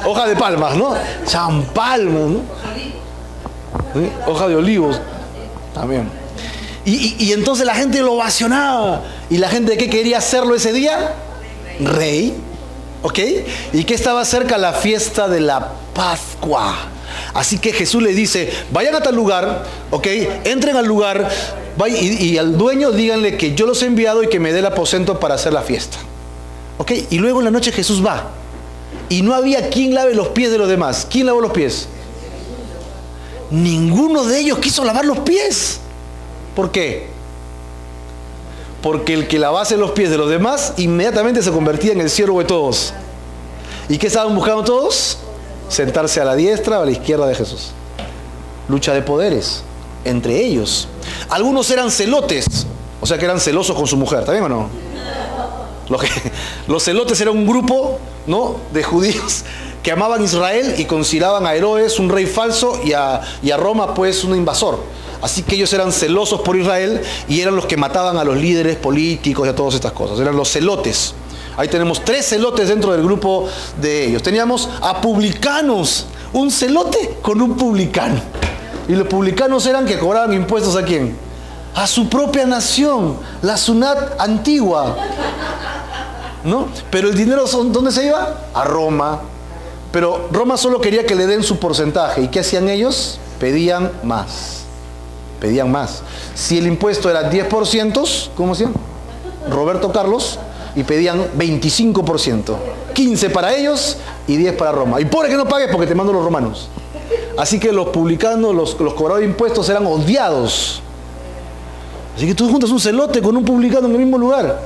Hoja de palmas, ¿no? Echaban palmas, ¿no? ¿Sí? Hoja de olivos también. Y entonces la gente lo ovacionaba. ¿Y la gente qué quería hacerlo ese día? Rey. ¿Ok? ¿Y qué estaba cerca? La fiesta de la Pascua. Así que Jesús les dice, vayan a tal lugar, ¿ok? Entren al lugar y al dueño díganle que yo los he enviado y que me dé el aposento para hacer la fiesta. ¿Ok? Y luego en la noche Jesús va. Y no había quien lave los pies de los demás. ¿Quién lavó los pies? Ninguno de ellos quiso lavar los pies. ¿Por qué? Porque el que lavase los pies de los demás inmediatamente se convertía en el siervo de todos. ¿Y qué estaban buscando todos? Sentarse a la diestra o a la izquierda de Jesús. Lucha de poderes entre ellos. Algunos eran celotes, o sea que eran celosos con su mujer, ¿está bien o no? Los celotes eran un grupo, ¿no?, de judíos que amaban a Israel y consideraban a Herodes un rey falso y a Roma pues un invasor. Así que ellos eran celosos por Israel y eran los que mataban a los líderes políticos y a todas estas cosas. Eran los celotes. Ahí tenemos 3 celotes dentro del grupo de ellos. Teníamos a publicanos, un celote con un publicano. Y los publicanos eran que cobraban impuestos ¿a quién? A su propia nación, la Sunat antigua, ¿no? Pero el dinero, ¿dónde se iba? A Roma. Pero Roma solo quería que le den su porcentaje. ¿Y qué hacían ellos? Pedían más. Pedían más. Si el impuesto era 10%, ¿cómo hacían? Roberto Carlos, y pedían 25%. 15 para ellos y 10 para Roma. Y pobre que no pagues porque te mando los romanos. Así que los publicanos, los cobradores de impuestos eran odiados. Así que tú juntas un celote con un publicano en el mismo lugar.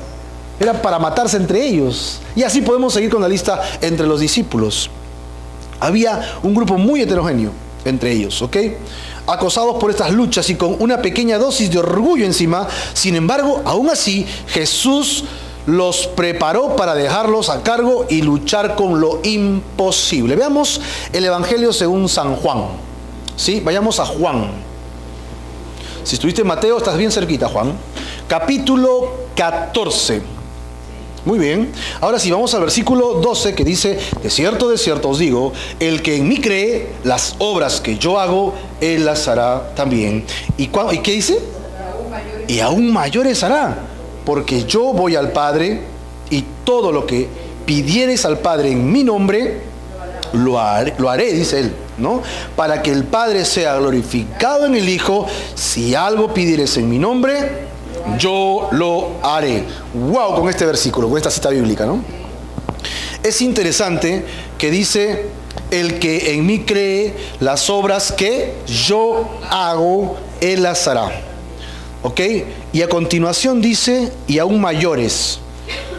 Era para matarse entre ellos. Y así podemos seguir con la lista entre los discípulos. Había un grupo muy heterogéneo entre ellos, ¿ok? Acosados por estas luchas y con una pequeña dosis de orgullo encima. Sin embargo, aún así, Jesús los preparó para dejarlos a cargo y luchar con lo imposible. Veamos el Evangelio según San Juan. ¿Sí? Vayamos a Juan. Si estuviste en Mateo, estás bien cerquita, Juan. Capítulo 14. Muy bien. Ahora sí, vamos al versículo 12 que dice, de cierto os digo, el que en mí cree, las obras que yo hago, él las hará también. ¿Y qué dice? Y aún mayores hará, porque yo voy al Padre y todo lo que pidieres al Padre en mi nombre, lo haré, dice él, ¿no? Para que el Padre sea glorificado en el Hijo. Si algo pidieres en mi nombre, yo lo haré. Wow, con este versículo, con esta cita bíblica, ¿no? es interesante que dice, el que en mí cree, las obras que yo hago, él las hará. ¿Ok? Y a continuación dice, y aún mayores.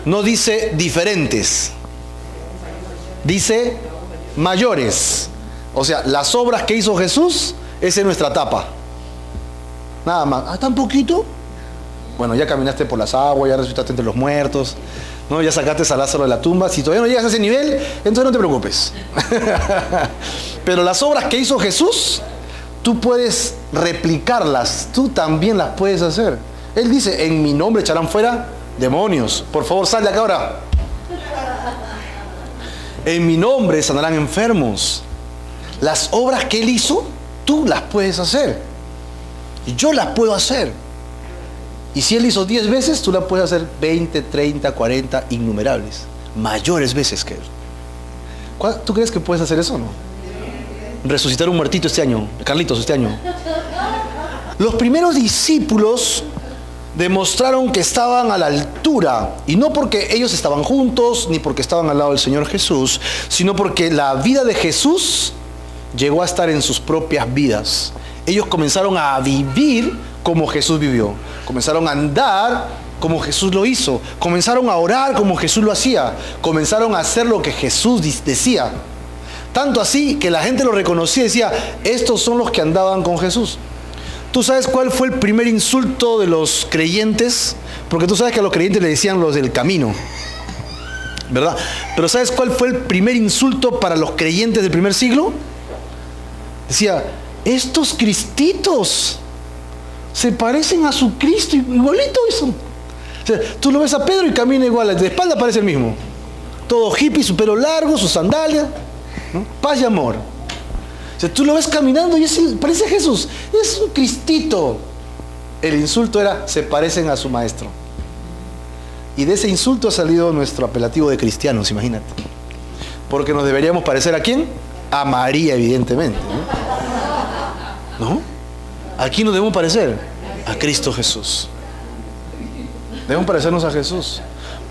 No dice diferentes. Dice mayores. O sea, las obras que hizo Jesús, esa es nuestra etapa. Nada más. ¿Ah, tan poquito? Bueno, ya caminaste por las aguas, ya resucitaste entre los muertos, ¿no? Ya sacaste a Lázaro de la tumba. Si todavía no llegas a ese nivel, entonces no te preocupes. Pero las obras que hizo Jesús, tú puedes replicarlas, tú también las puedes hacer. Él dice, en mi nombre echarán fuera demonios. Por favor, sal de acá ahora. En mi nombre sanarán enfermos. Las obras que Él hizo, tú las puedes hacer. Y yo las puedo hacer. Y si Él hizo 10 veces, tú las puedes hacer 20, 30, 40, innumerables. Mayores veces que Él. ¿Tú crees que puedes hacer eso o no? Resucitar un muertito este año. Carlitos, este año. Los primeros discípulos demostraron que estaban a la altura, y no porque ellos estaban juntos, ni porque estaban al lado del Señor Jesús, sino porque la vida de Jesús llegó a estar en sus propias vidas. Ellos comenzaron a vivir como Jesús vivió, comenzaron a andar como Jesús lo hizo, comenzaron a orar como Jesús lo hacía, comenzaron a hacer lo que Jesús decía. Tanto así que la gente lo reconocía y decía, estos son los que andaban con Jesús. ¿Tú sabes cuál fue el primer insulto de los creyentes? Porque tú sabes que a los creyentes le decían los del camino, ¿verdad? Pero ¿sabes cuál fue el primer insulto para los creyentes del primer siglo? Decía, estos cristitos se parecen a su Cristo, igualito eso. O sea, tú lo ves a Pedro y camina igual, de espalda parece el mismo. Todo hippie, su pelo largo, sus sandalias, ¿no? Paz y amor. O sea, tú lo ves caminando y parece Jesús, es un cristito. El insulto era, se parecen a su maestro. Y de ese insulto ha salido nuestro apelativo de cristianos, imagínate. Porque nos deberíamos parecer ¿a quién? A María, evidentemente, ¿no? ¿No? ¿A quién nos debemos parecer? A Cristo Jesús. Debemos parecernos a Jesús.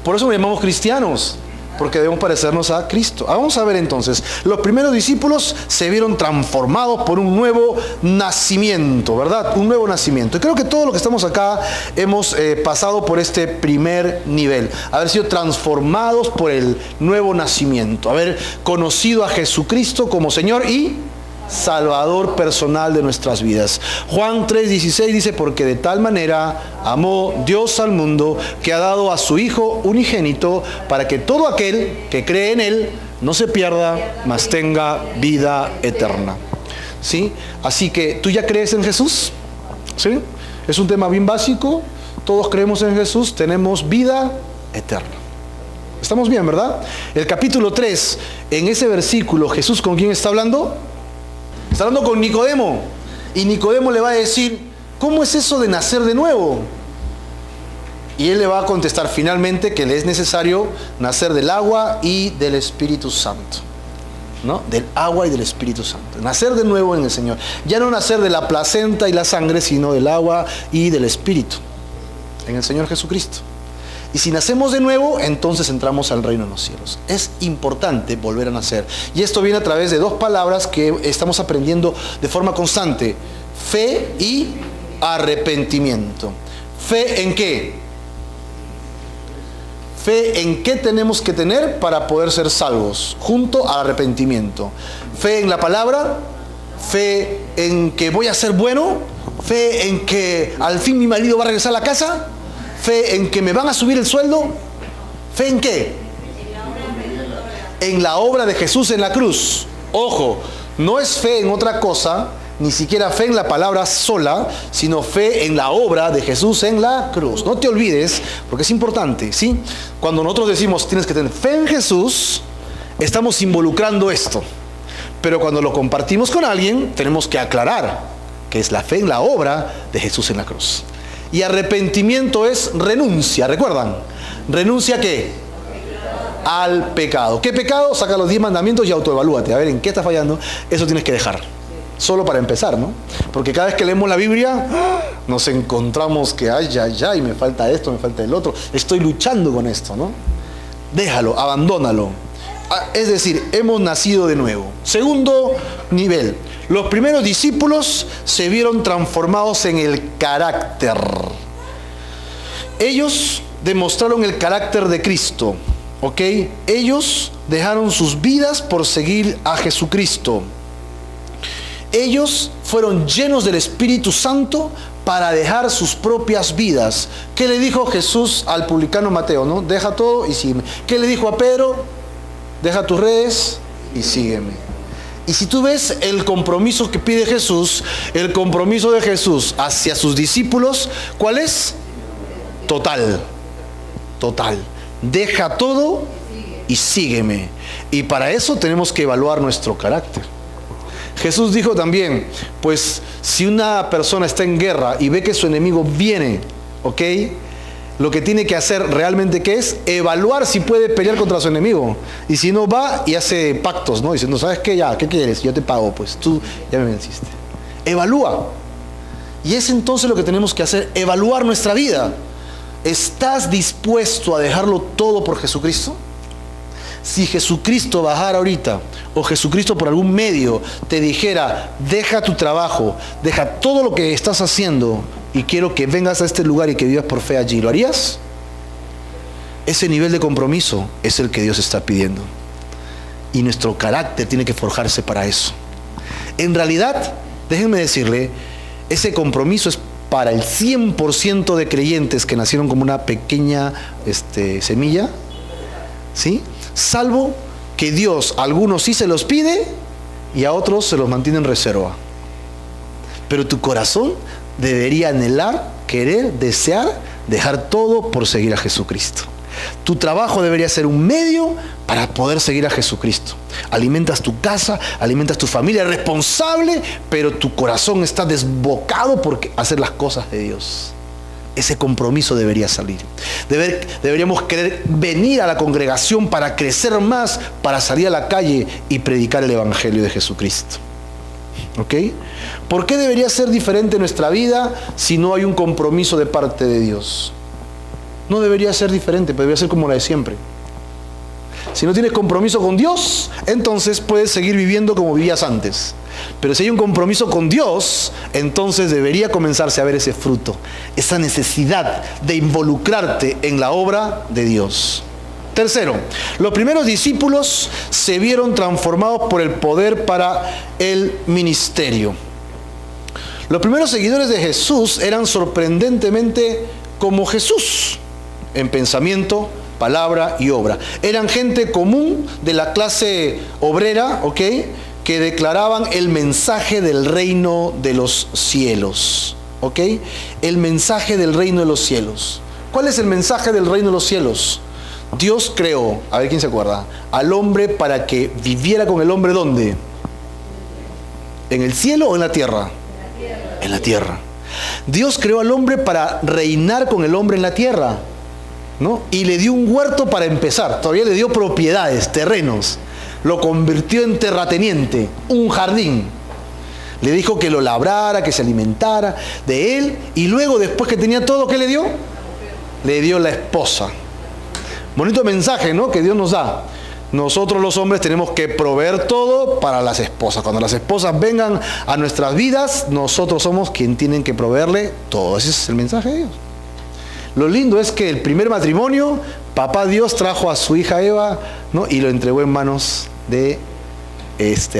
Por eso nos llamamos cristianos, porque debemos parecernos a Cristo. Vamos a ver entonces, los primeros discípulos se vieron transformados por un nuevo nacimiento, ¿verdad? Un nuevo nacimiento. Y creo que todos los que estamos acá hemos pasado por este primer nivel, haber sido transformados por el nuevo nacimiento, haber conocido a Jesucristo como Señor y Salvador personal de nuestras vidas. Juan 3:16 dice, porque de tal manera amó Dios al mundo que ha dado a su Hijo unigénito para que todo aquel que cree en Él no se pierda, mas tenga vida eterna. ¿Sí? Así que, ¿tú ya crees en Jesús? ¿Sí? Es un tema bien básico. Todos creemos en Jesús, tenemos vida eterna. Estamos bien, ¿verdad? El capítulo 3, en ese versículo, Jesús, ¿con quién está hablando? Está hablando con Nicodemo, y Nicodemo le va a decir, ¿cómo es eso de nacer de nuevo? Y él le va a contestar finalmente que le es necesario nacer del agua y del Espíritu Santo, ¿no? Del agua y del Espíritu Santo. Nacer de nuevo en el Señor. Ya no nacer de la placenta y la sangre, sino del agua y del Espíritu, en el Señor Jesucristo. Y si nacemos de nuevo, entonces entramos al reino de los cielos. Es importante volver a nacer. Y esto viene a través de dos palabras que estamos aprendiendo de forma constante. Fe y arrepentimiento. ¿Fe en qué? Fe en qué tenemos que tener para poder ser salvos, junto al arrepentimiento. Fe en la palabra, fe en que voy a ser bueno, fe en que al fin mi marido va a regresar a la casa, fe en que me van a subir el sueldo. ¿Fe en qué? En la obra de Jesús en la cruz. Ojo, no es fe en otra cosa, ni siquiera fe en la palabra sola, sino fe en la obra de Jesús en la cruz. No te olvides, porque es importante, ¿sí? Cuando nosotros decimos tienes que tener fe en Jesús, estamos involucrando esto. Pero cuando lo compartimos con alguien, tenemos que aclarar que es la fe en la obra de Jesús en la cruz. Y arrepentimiento es renuncia, ¿recuerdan? ¿Renuncia a qué? Al pecado. ¿Qué pecado? Saca los 10 mandamientos y autoevalúate. A ver, ¿en qué estás fallando? Eso tienes que dejar. Solo para empezar, ¿no? Porque cada vez que leemos la Biblia, nos encontramos que, ay, me falta esto, me falta el otro. Estoy luchando con esto, ¿no? Déjalo, abandónalo. Es decir, hemos nacido de nuevo. Segundo nivel, los primeros discípulos se vieron transformados en el carácter. Ellos demostraron el carácter de Cristo, ¿ok? Ellos dejaron sus vidas por seguir a Jesucristo. Ellos fueron llenos del Espíritu Santo para dejar sus propias vidas. ¿Qué le dijo Jesús al publicano Mateo, no? Deja todo y sígueme. ¿Qué le dijo a Pedro? Deja tus redes y sígueme. Y si tú ves el compromiso que pide Jesús, el compromiso de Jesús hacia sus discípulos, ¿cuál es? Total. Total. Deja todo y sígueme. Y para eso tenemos que evaluar nuestro carácter. Jesús dijo también, pues si una persona está en guerra y ve que su enemigo viene, ¿ok? Lo que tiene que hacer realmente, ¿qué es? Evaluar si puede pelear contra su enemigo. Y si no, va y hace pactos, ¿no? Diciendo, ¿sabes qué? Ya, ¿qué quieres? Yo te pago, pues tú ya me venciste. Evalúa. Y es entonces lo que tenemos que hacer, evaluar nuestra vida. ¿Estás dispuesto a dejarlo todo por Jesucristo? Si Jesucristo bajara ahorita, o Jesucristo por algún medio te dijera, deja tu trabajo, deja todo lo que estás haciendo y quiero que vengas a este lugar y que vivas por fe allí, ¿lo harías? Ese nivel de compromiso es el que Dios está pidiendo. Y nuestro carácter tiene que forjarse para eso. En realidad, déjenme decirle, ese compromiso es para el 100% de creyentes que nacieron como una pequeña semilla, ¿sí? Salvo que Dios a algunos sí se los pide y a otros se los mantiene en reserva. Pero tu corazón debería anhelar, querer, desear, dejar todo por seguir a Jesucristo. Tu trabajo debería ser un medio para poder seguir a Jesucristo. Alimentas tu casa, alimentas tu familia, eres responsable, pero tu corazón está desbocado por hacer las cosas de Dios. Ese compromiso debería salir. Deberíamos querer venir a la congregación para crecer más, para salir a la calle y predicar el Evangelio de Jesucristo. ¿Ok? ¿Por qué debería ser diferente nuestra vida si no hay un compromiso de parte de Dios? No debería ser diferente, pero debería ser como la de siempre. Si no tienes compromiso con Dios, entonces puedes seguir viviendo como vivías antes. Pero si hay un compromiso con Dios, entonces debería comenzarse a ver ese fruto, esa necesidad de involucrarte en la obra de Dios. Tercero, los primeros discípulos se vieron transformados por el poder para el ministerio. Los primeros seguidores de Jesús eran sorprendentemente como Jesús, en pensamiento, palabra y obra. Eran gente común de la clase obrera, ¿ok?, que declaraban el mensaje del reino de los cielos, ¿ok? El mensaje del reino de los cielos. ¿Cuál es el mensaje del reino de los cielos? Dios creó, a ver quién se acuerda, al hombre para que viviera con el hombre, ¿dónde? ¿En el cielo o en la tierra? En la tierra. Dios creó al hombre para reinar con el hombre en la tierra, ¿no? Y le dio un huerto para empezar, todavía le dio propiedades, terrenos. Lo convirtió en terrateniente, un jardín. Le dijo que lo labrara, que se alimentara de él. Y luego, después que tenía todo, ¿qué le dio? Le dio la esposa. Bonito mensaje, ¿no?, que Dios nos da. Nosotros los hombres tenemos que proveer todo para las esposas. Cuando las esposas vengan a nuestras vidas, nosotros somos quien tienen que proveerle todo. Ese es el mensaje de Dios. Lo lindo es que el primer matrimonio, papá Dios trajo a su hija Eva, ¿no?, y lo entregó en manos de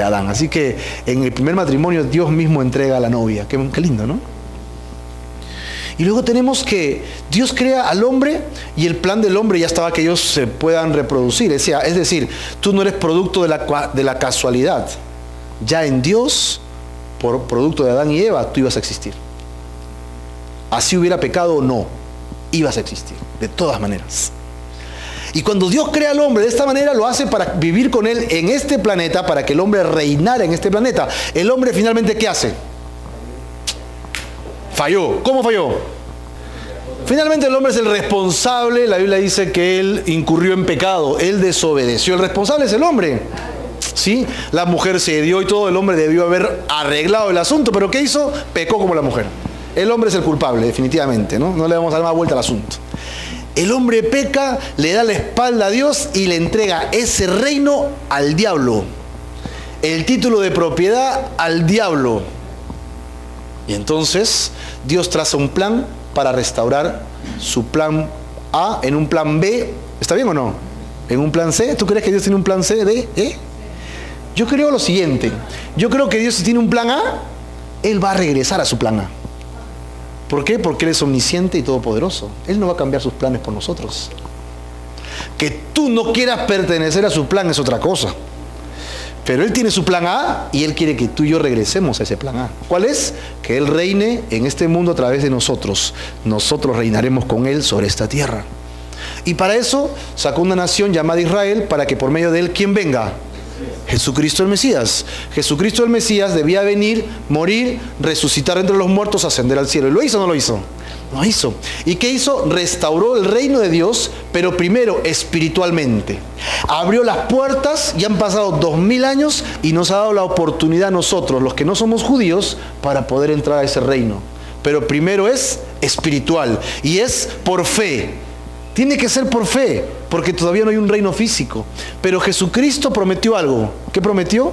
Adán. Así que en el primer matrimonio Dios mismo entrega a la novia. Qué lindo, ¿no? Y luego tenemos que Dios crea al hombre y el plan del hombre ya estaba que ellos se puedan reproducir. Es decir, tú no eres producto de la casualidad. Ya en Dios, por producto de Adán y Eva, tú ibas a existir. Así hubiera pecado o no, ibas a existir, de todas maneras. Y cuando Dios crea al hombre de esta manera, lo hace para vivir con él en este planeta, para que el hombre reinara en este planeta. El hombre finalmente, ¿qué hace? Falló. ¿Cómo falló? Finalmente el hombre es el responsable. La Biblia dice que él incurrió en pecado, él desobedeció. El responsable es el hombre, ¿sí? La mujer se dio y todo, el hombre debió haber arreglado el asunto, pero ¿qué hizo? Pecó como la mujer. El hombre es el culpable, definitivamente, ¿no? No le vamos a dar más vuelta al asunto. El hombre peca, le da la espalda a Dios y le entrega ese reino al diablo. El título de propiedad al diablo. Y entonces Dios traza un plan para restaurar su plan A en un plan B. ¿Está bien o no? En un plan C. ¿Tú crees que Dios tiene un plan C, D, E? Yo creo lo siguiente. Yo creo que Dios, si tiene un plan A, Él va a regresar a su plan A. ¿Por qué? Porque Él es omnisciente y todopoderoso. Él no va a cambiar sus planes por nosotros. Que tú no quieras pertenecer a su plan es otra cosa. Pero Él tiene su plan A y Él quiere que tú y yo regresemos a ese plan A. ¿Cuál es? Que Él reine en este mundo a través de nosotros. Nosotros reinaremos con Él sobre esta tierra. Y para eso sacó una nación llamada Israel, para que por medio de Él, ¿quién venga? Jesucristo el Mesías. Jesucristo el Mesías debía venir, morir, resucitar entre los muertos, ascender al cielo. ¿Y lo hizo o no lo hizo? Lo hizo. ¿Y qué hizo? Restauró el reino de Dios, pero primero espiritualmente. Abrió las puertas y han pasado 2000 años y nos ha dado la oportunidad a nosotros, los que no somos judíos, para poder entrar a ese reino. Pero primero es espiritual y es por fe. Tiene que ser por fe, porque todavía no hay un reino físico. Pero Jesucristo prometió algo. ¿Qué prometió?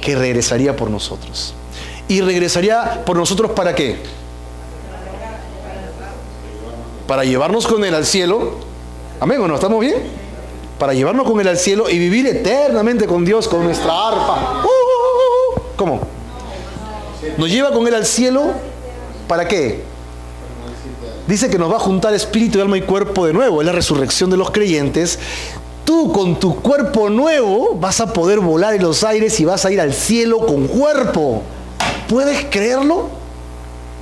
Que regresaría por nosotros. ¿Y regresaría por nosotros para qué? Para llevarnos con Él al cielo. ¿Amén o no? ¿Estamos bien? Para llevarnos con Él al cielo y vivir eternamente con Dios, con nuestra arpa. ¿Cómo? Nos lleva con Él al cielo. ¿Para qué? Dice que nos va a juntar espíritu, alma y cuerpo de nuevo. Es la resurrección de los creyentes. Tú con tu cuerpo nuevo vas a poder volar en los aires y vas a ir al cielo con cuerpo. ¿Puedes creerlo?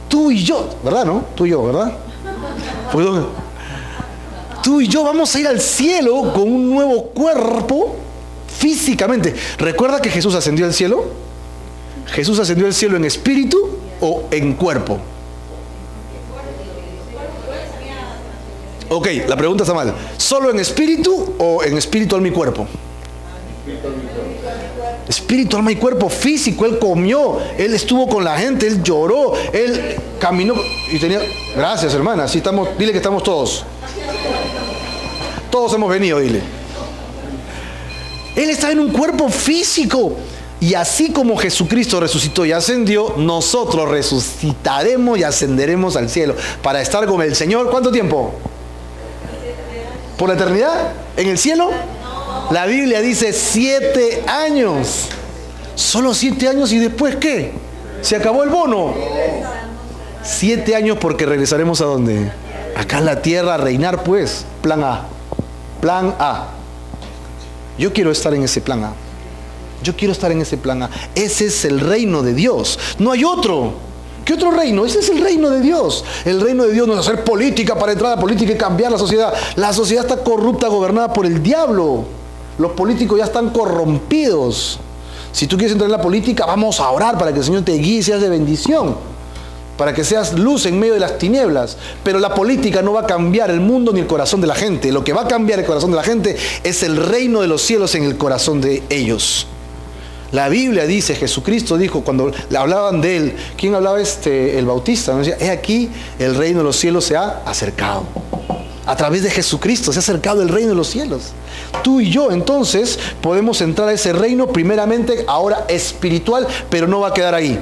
Tú y yo, ¿verdad? ¿No? Tú y yo, ¿verdad? Tú y yo vamos a ir al cielo con un nuevo cuerpo físicamente. ¿Recuerda que Jesús ascendió al cielo? ¿Jesús ascendió al cielo en espíritu o en cuerpo? Ok, la pregunta está mal. ¿Solo en espíritu o en espíritu, alma y cuerpo? Espíritu, alma y cuerpo físico. Él comió, Él estuvo con la gente, Él lloró, Él caminó y tenía... Gracias, hermana. Así estamos. Dile que estamos todos. Todos hemos venido, dile. Él está en un cuerpo físico. Y así como Jesucristo resucitó y ascendió, nosotros resucitaremos y ascenderemos al cielo para estar con el Señor. ¿Cuánto tiempo? ¿Por la eternidad? ¿En el cielo? La Biblia dice 7 años. Solo 7 años y después ¿qué? ¿Se acabó el bono? 7 años porque regresaremos ¿a dónde? Acá en la tierra a reinar pues. Plan A. Plan A. Yo quiero estar en ese plan A. Yo quiero estar en ese plan A. Ese es el reino de Dios. No hay otro. ¿Qué otro reino? Ese es el reino de Dios. El reino de Dios no es hacer política para entrar a la política y cambiar la sociedad. La sociedad está corrupta, gobernada por el diablo. Los políticos ya están corrompidos. Si tú quieres entrar en la política, vamos a orar para que el Señor te guíe y seas de bendición. Para que seas luz en medio de las tinieblas. Pero la política no va a cambiar el mundo ni el corazón de la gente. Lo que va a cambiar el corazón de la gente es el reino de los cielos en el corazón de ellos. La Biblia dice, Jesucristo dijo, cuando le hablaban de Él, ¿quién hablaba? El Bautista, ¿no? Decía, he aquí, el reino de los cielos se ha acercado. A través de Jesucristo se ha acercado el reino de los cielos. Tú y yo, entonces, podemos entrar a ese reino, primeramente, ahora espiritual, pero no va a quedar ahí.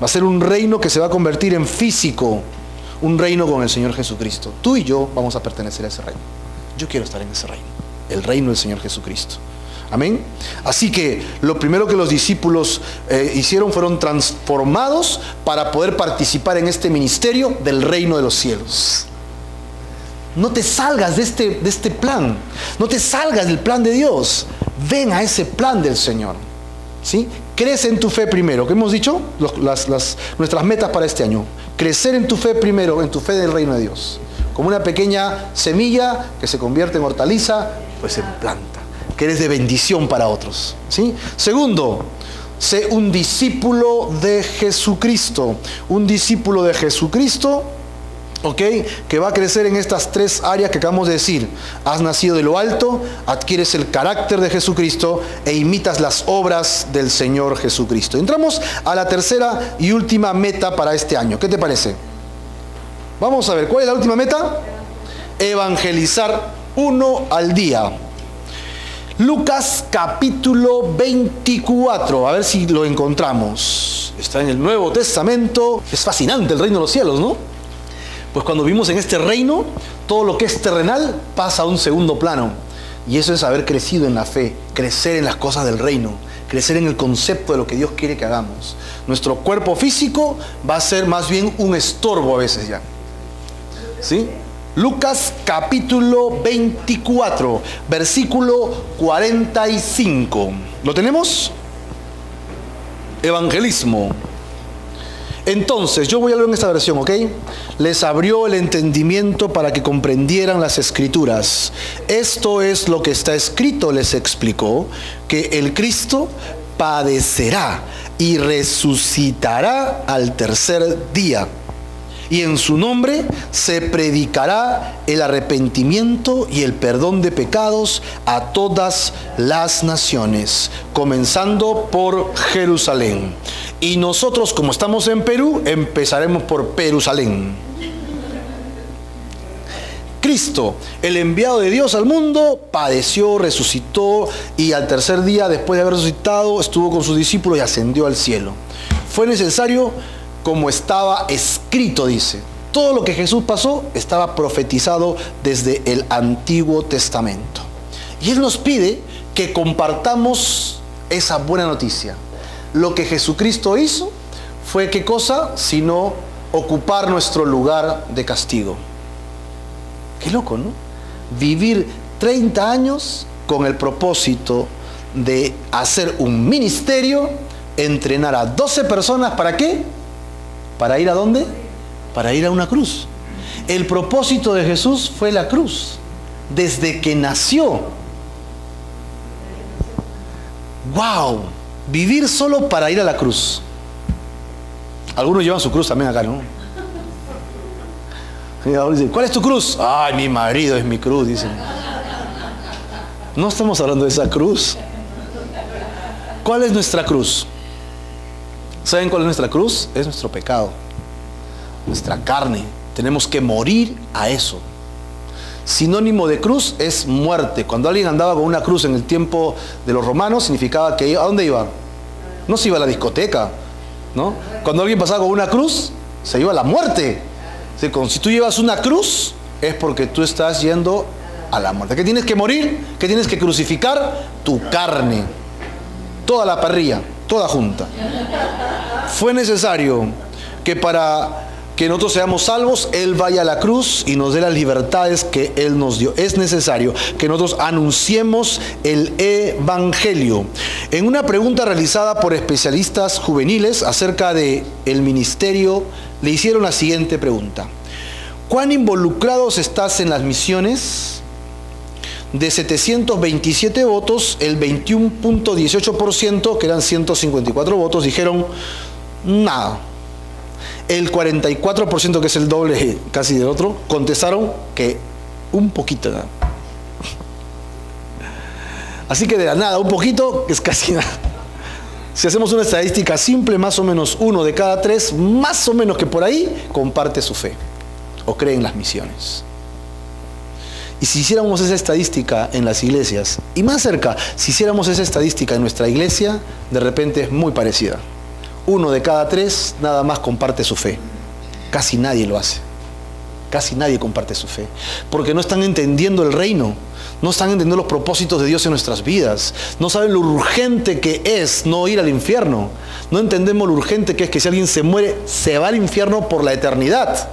Va a ser un reino que se va a convertir en físico. Un reino con el Señor Jesucristo. Tú y yo vamos a pertenecer a ese reino. Yo quiero estar en ese reino. El reino del Señor Jesucristo. Amén. Así que lo primero que los discípulos hicieron fueron transformados para poder participar en este ministerio del reino de los cielos. No te salgas de este plan. No te salgas del plan de Dios. Ven a ese plan del Señor. ¿Sí? Crece en tu fe primero. ¿Qué hemos dicho? Nuestras metas para este año. Crecer en tu fe primero, en tu fe del reino de Dios. Como una pequeña semilla que se convierte en hortaliza, pues se planta. Que eres de bendición para otros. ¿Sí? Segundo, sé un discípulo de Jesucristo. Un discípulo de Jesucristo, ¿ok? Que va a crecer en estas 3 áreas que acabamos de decir. Has nacido de lo alto, adquieres el carácter de Jesucristo e imitas las obras del Señor Jesucristo. Entramos a la tercera y última meta para este año. ¿Qué te parece? Vamos a ver, ¿cuál es la última meta? evangelizar uno al día. Lucas capítulo 24, a ver si lo encontramos. Está en el Nuevo Testamento. Es fascinante el reino de los cielos, ¿no? Pues cuando vivimos en este reino, todo lo que es terrenal pasa a un segundo plano. Y eso es haber crecido en la fe, crecer en las cosas del reino, crecer en el concepto de lo que Dios quiere que hagamos. Nuestro cuerpo físico va a ser más bien un estorbo a veces ya. ¿Sí? Lucas capítulo 24, versículo 45. ¿Lo tenemos? Evangelismo. Entonces, yo voy a leer en esta versión, ¿ok? Les abrió el entendimiento para que comprendieran las Escrituras. Esto es lo que está escrito, les explicó, que el Cristo padecerá y resucitará al tercer día. Y en su nombre se predicará el arrepentimiento y el perdón de pecados a todas las naciones, comenzando por Jerusalén. Y nosotros, como estamos en Perú, empezaremos por Perusalén. Cristo, el enviado de Dios al mundo, padeció, resucitó y al tercer día, después de haber resucitado, estuvo con sus discípulos y ascendió al cielo. Fue necesario, como estaba escrito, dice. Todo lo que Jesús pasó estaba profetizado desde el Antiguo Testamento. Y Él nos pide que compartamos esa buena noticia. Lo que Jesucristo hizo fue, ¿qué cosa? Sino ocupar nuestro lugar de castigo. Qué loco, ¿no? Vivir 30 años con el propósito de hacer un ministerio, entrenar a 12 personas, ¿para qué? ¿Para ir a dónde? Para ir a una cruz. El propósito de Jesús fue la cruz. Desde que nació. ¡Wow! Vivir solo para ir a la cruz. Algunos llevan su cruz también acá, ¿no? Y ahora dicen, ¿cuál es tu cruz? Ay, mi marido es mi cruz, dicen. No estamos hablando de esa cruz. ¿Cuál es nuestra cruz? ¿Saben cuál es nuestra cruz? Es nuestro pecado, nuestra carne. Tenemos que morir a eso. Sinónimo de cruz es muerte. Cuando alguien andaba con una cruz en el tiempo de los romanos, significaba que ¿a dónde iba? No se iba a la discoteca, ¿no? Cuando alguien pasaba con una cruz, se iba a la muerte. Si tú llevas una cruz, es porque tú estás yendo a la muerte. ¿Qué tienes que morir? ¿Qué tienes que crucificar? Tu carne. Toda la parrilla, toda junta. Fue necesario que para que nosotros seamos salvos, Él vaya a la cruz y nos dé las libertades que Él nos dio. Es necesario que nosotros anunciemos el Evangelio. En una pregunta realizada por especialistas juveniles acerca del ministerio, le hicieron la siguiente pregunta: ¿cuán involucrados estás en las misiones? De 727 votos, el 21.18%, que eran 154 votos, dijeron nada. El 44%, que es el doble casi del otro, contestaron que un poquito nada. Así que de la nada, un poquito, es casi nada. Si hacemos una estadística simple, más o menos 1 de cada 3, más o menos que por ahí, comparte su fe o cree en las misiones. Y si hiciéramos esa estadística en las iglesias, y más cerca, si hiciéramos esa estadística en nuestra iglesia, de repente es muy parecida. 1 de cada 3 nada más comparte su fe. Casi nadie lo hace. Casi nadie comparte su fe. Porque no están entendiendo el reino. No están entendiendo los propósitos de Dios en nuestras vidas. No saben lo urgente que es no ir al infierno. No entendemos lo urgente que es que si alguien se muere, se va al infierno por la eternidad.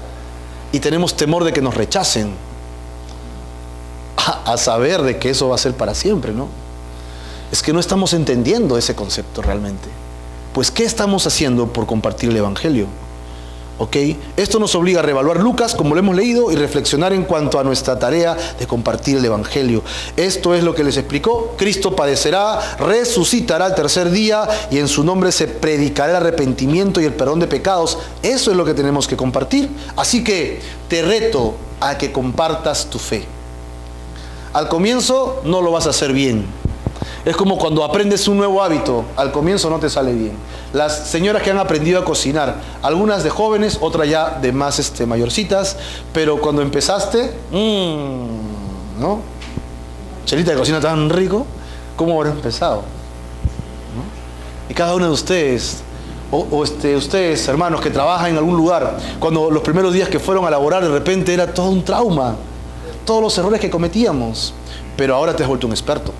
Y tenemos temor de que nos rechacen. A saber de que eso va a ser para siempre, ¿no? Es que no estamos entendiendo ese concepto realmente. Pues, ¿qué estamos haciendo por compartir el Evangelio? ¿Ok? Esto nos obliga a reevaluar Lucas, como lo hemos leído, y reflexionar en cuanto a nuestra tarea de compartir el Evangelio. Esto es lo que les explicó. Cristo padecerá, resucitará al tercer día, y en su nombre se predicará el arrepentimiento y el perdón de pecados. Eso es lo que tenemos que compartir. Así que te reto a que compartas tu fe. Al comienzo no lo vas a hacer bien. Es como cuando aprendes un nuevo hábito. Al comienzo no te sale bien. las señoras que han aprendido a cocinar, algunas de jóvenes, otras ya de más mayorcitas, pero cuando empezaste, ¿no? Chelita que cocina tan rico, ¿cómo habrá empezado? ¿No? Y cada uno de ustedes, ustedes hermanos que trabajan en algún lugar, cuando los primeros días que fueron a laborar de repente era todo un trauma, todos los errores que cometíamos, pero ahora te has vuelto un experto.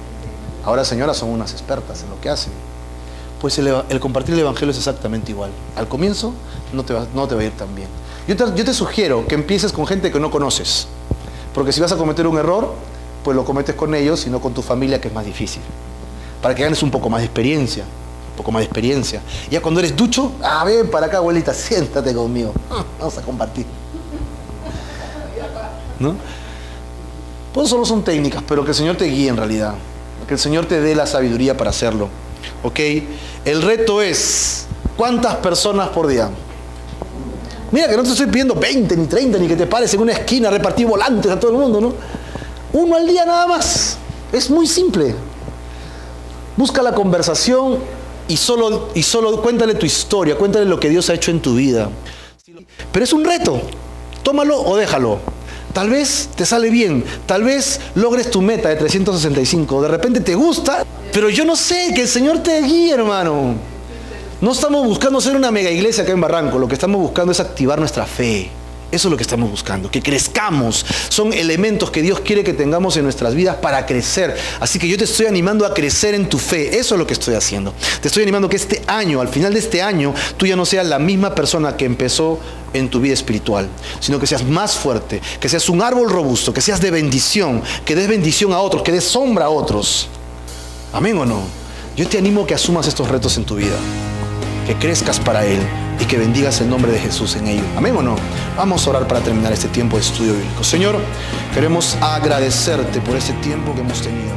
Ahora señoras son unas expertas en lo que hacen. Pues el compartir el evangelio es exactamente igual. Al comienzo no te va a ir tan bien. Yo te sugiero que empieces con gente que no conoces, porque si vas a cometer un error, pues lo cometes con ellos y no con tu familia, que es más difícil, para que ganes un poco más de experiencia. Ya cuando eres ducho, ven para acá, abuelita, siéntate conmigo, vamos a compartir, ¿no? Pues solo son técnicas, pero que el Señor te guíe en realidad, que el Señor te dé la sabiduría para hacerlo, ¿ok? El reto es, ¿cuántas personas por día? Mira que no te estoy pidiendo 20 ni 30, ni que te pares en una esquina a repartir volantes a todo el mundo, ¿no? 1 al día nada más, es muy simple. Busca la conversación y solo cuéntale tu historia, cuéntale lo que Dios ha hecho en tu vida. Pero es un reto, tómalo o déjalo. Tal vez te sale bien, tal vez logres tu meta de 365, de repente te gusta, pero yo no sé, que el Señor te guíe, hermano. No estamos buscando ser una mega iglesia acá en Barranco, lo que estamos buscando es activar nuestra fe. Eso es lo que estamos buscando, que crezcamos. Son elementos que Dios quiere que tengamos en nuestras vidas para crecer. Así que yo te estoy animando a crecer en tu fe. Eso es lo que estoy haciendo. Te estoy animando que este año, al final de este año, tú ya no seas la misma persona que empezó en tu vida espiritual, sino que seas más fuerte, que seas un árbol robusto, que seas de bendición, que des bendición a otros, que des sombra a otros. ¿Amén o no? Yo te animo a que asumas estos retos en tu vida, que crezcas para Él y que bendigas el nombre de Jesús en ello. ¿Amén o no? Vamos a orar para terminar este tiempo de estudio bíblico. Señor, queremos agradecerte por este tiempo que hemos tenido.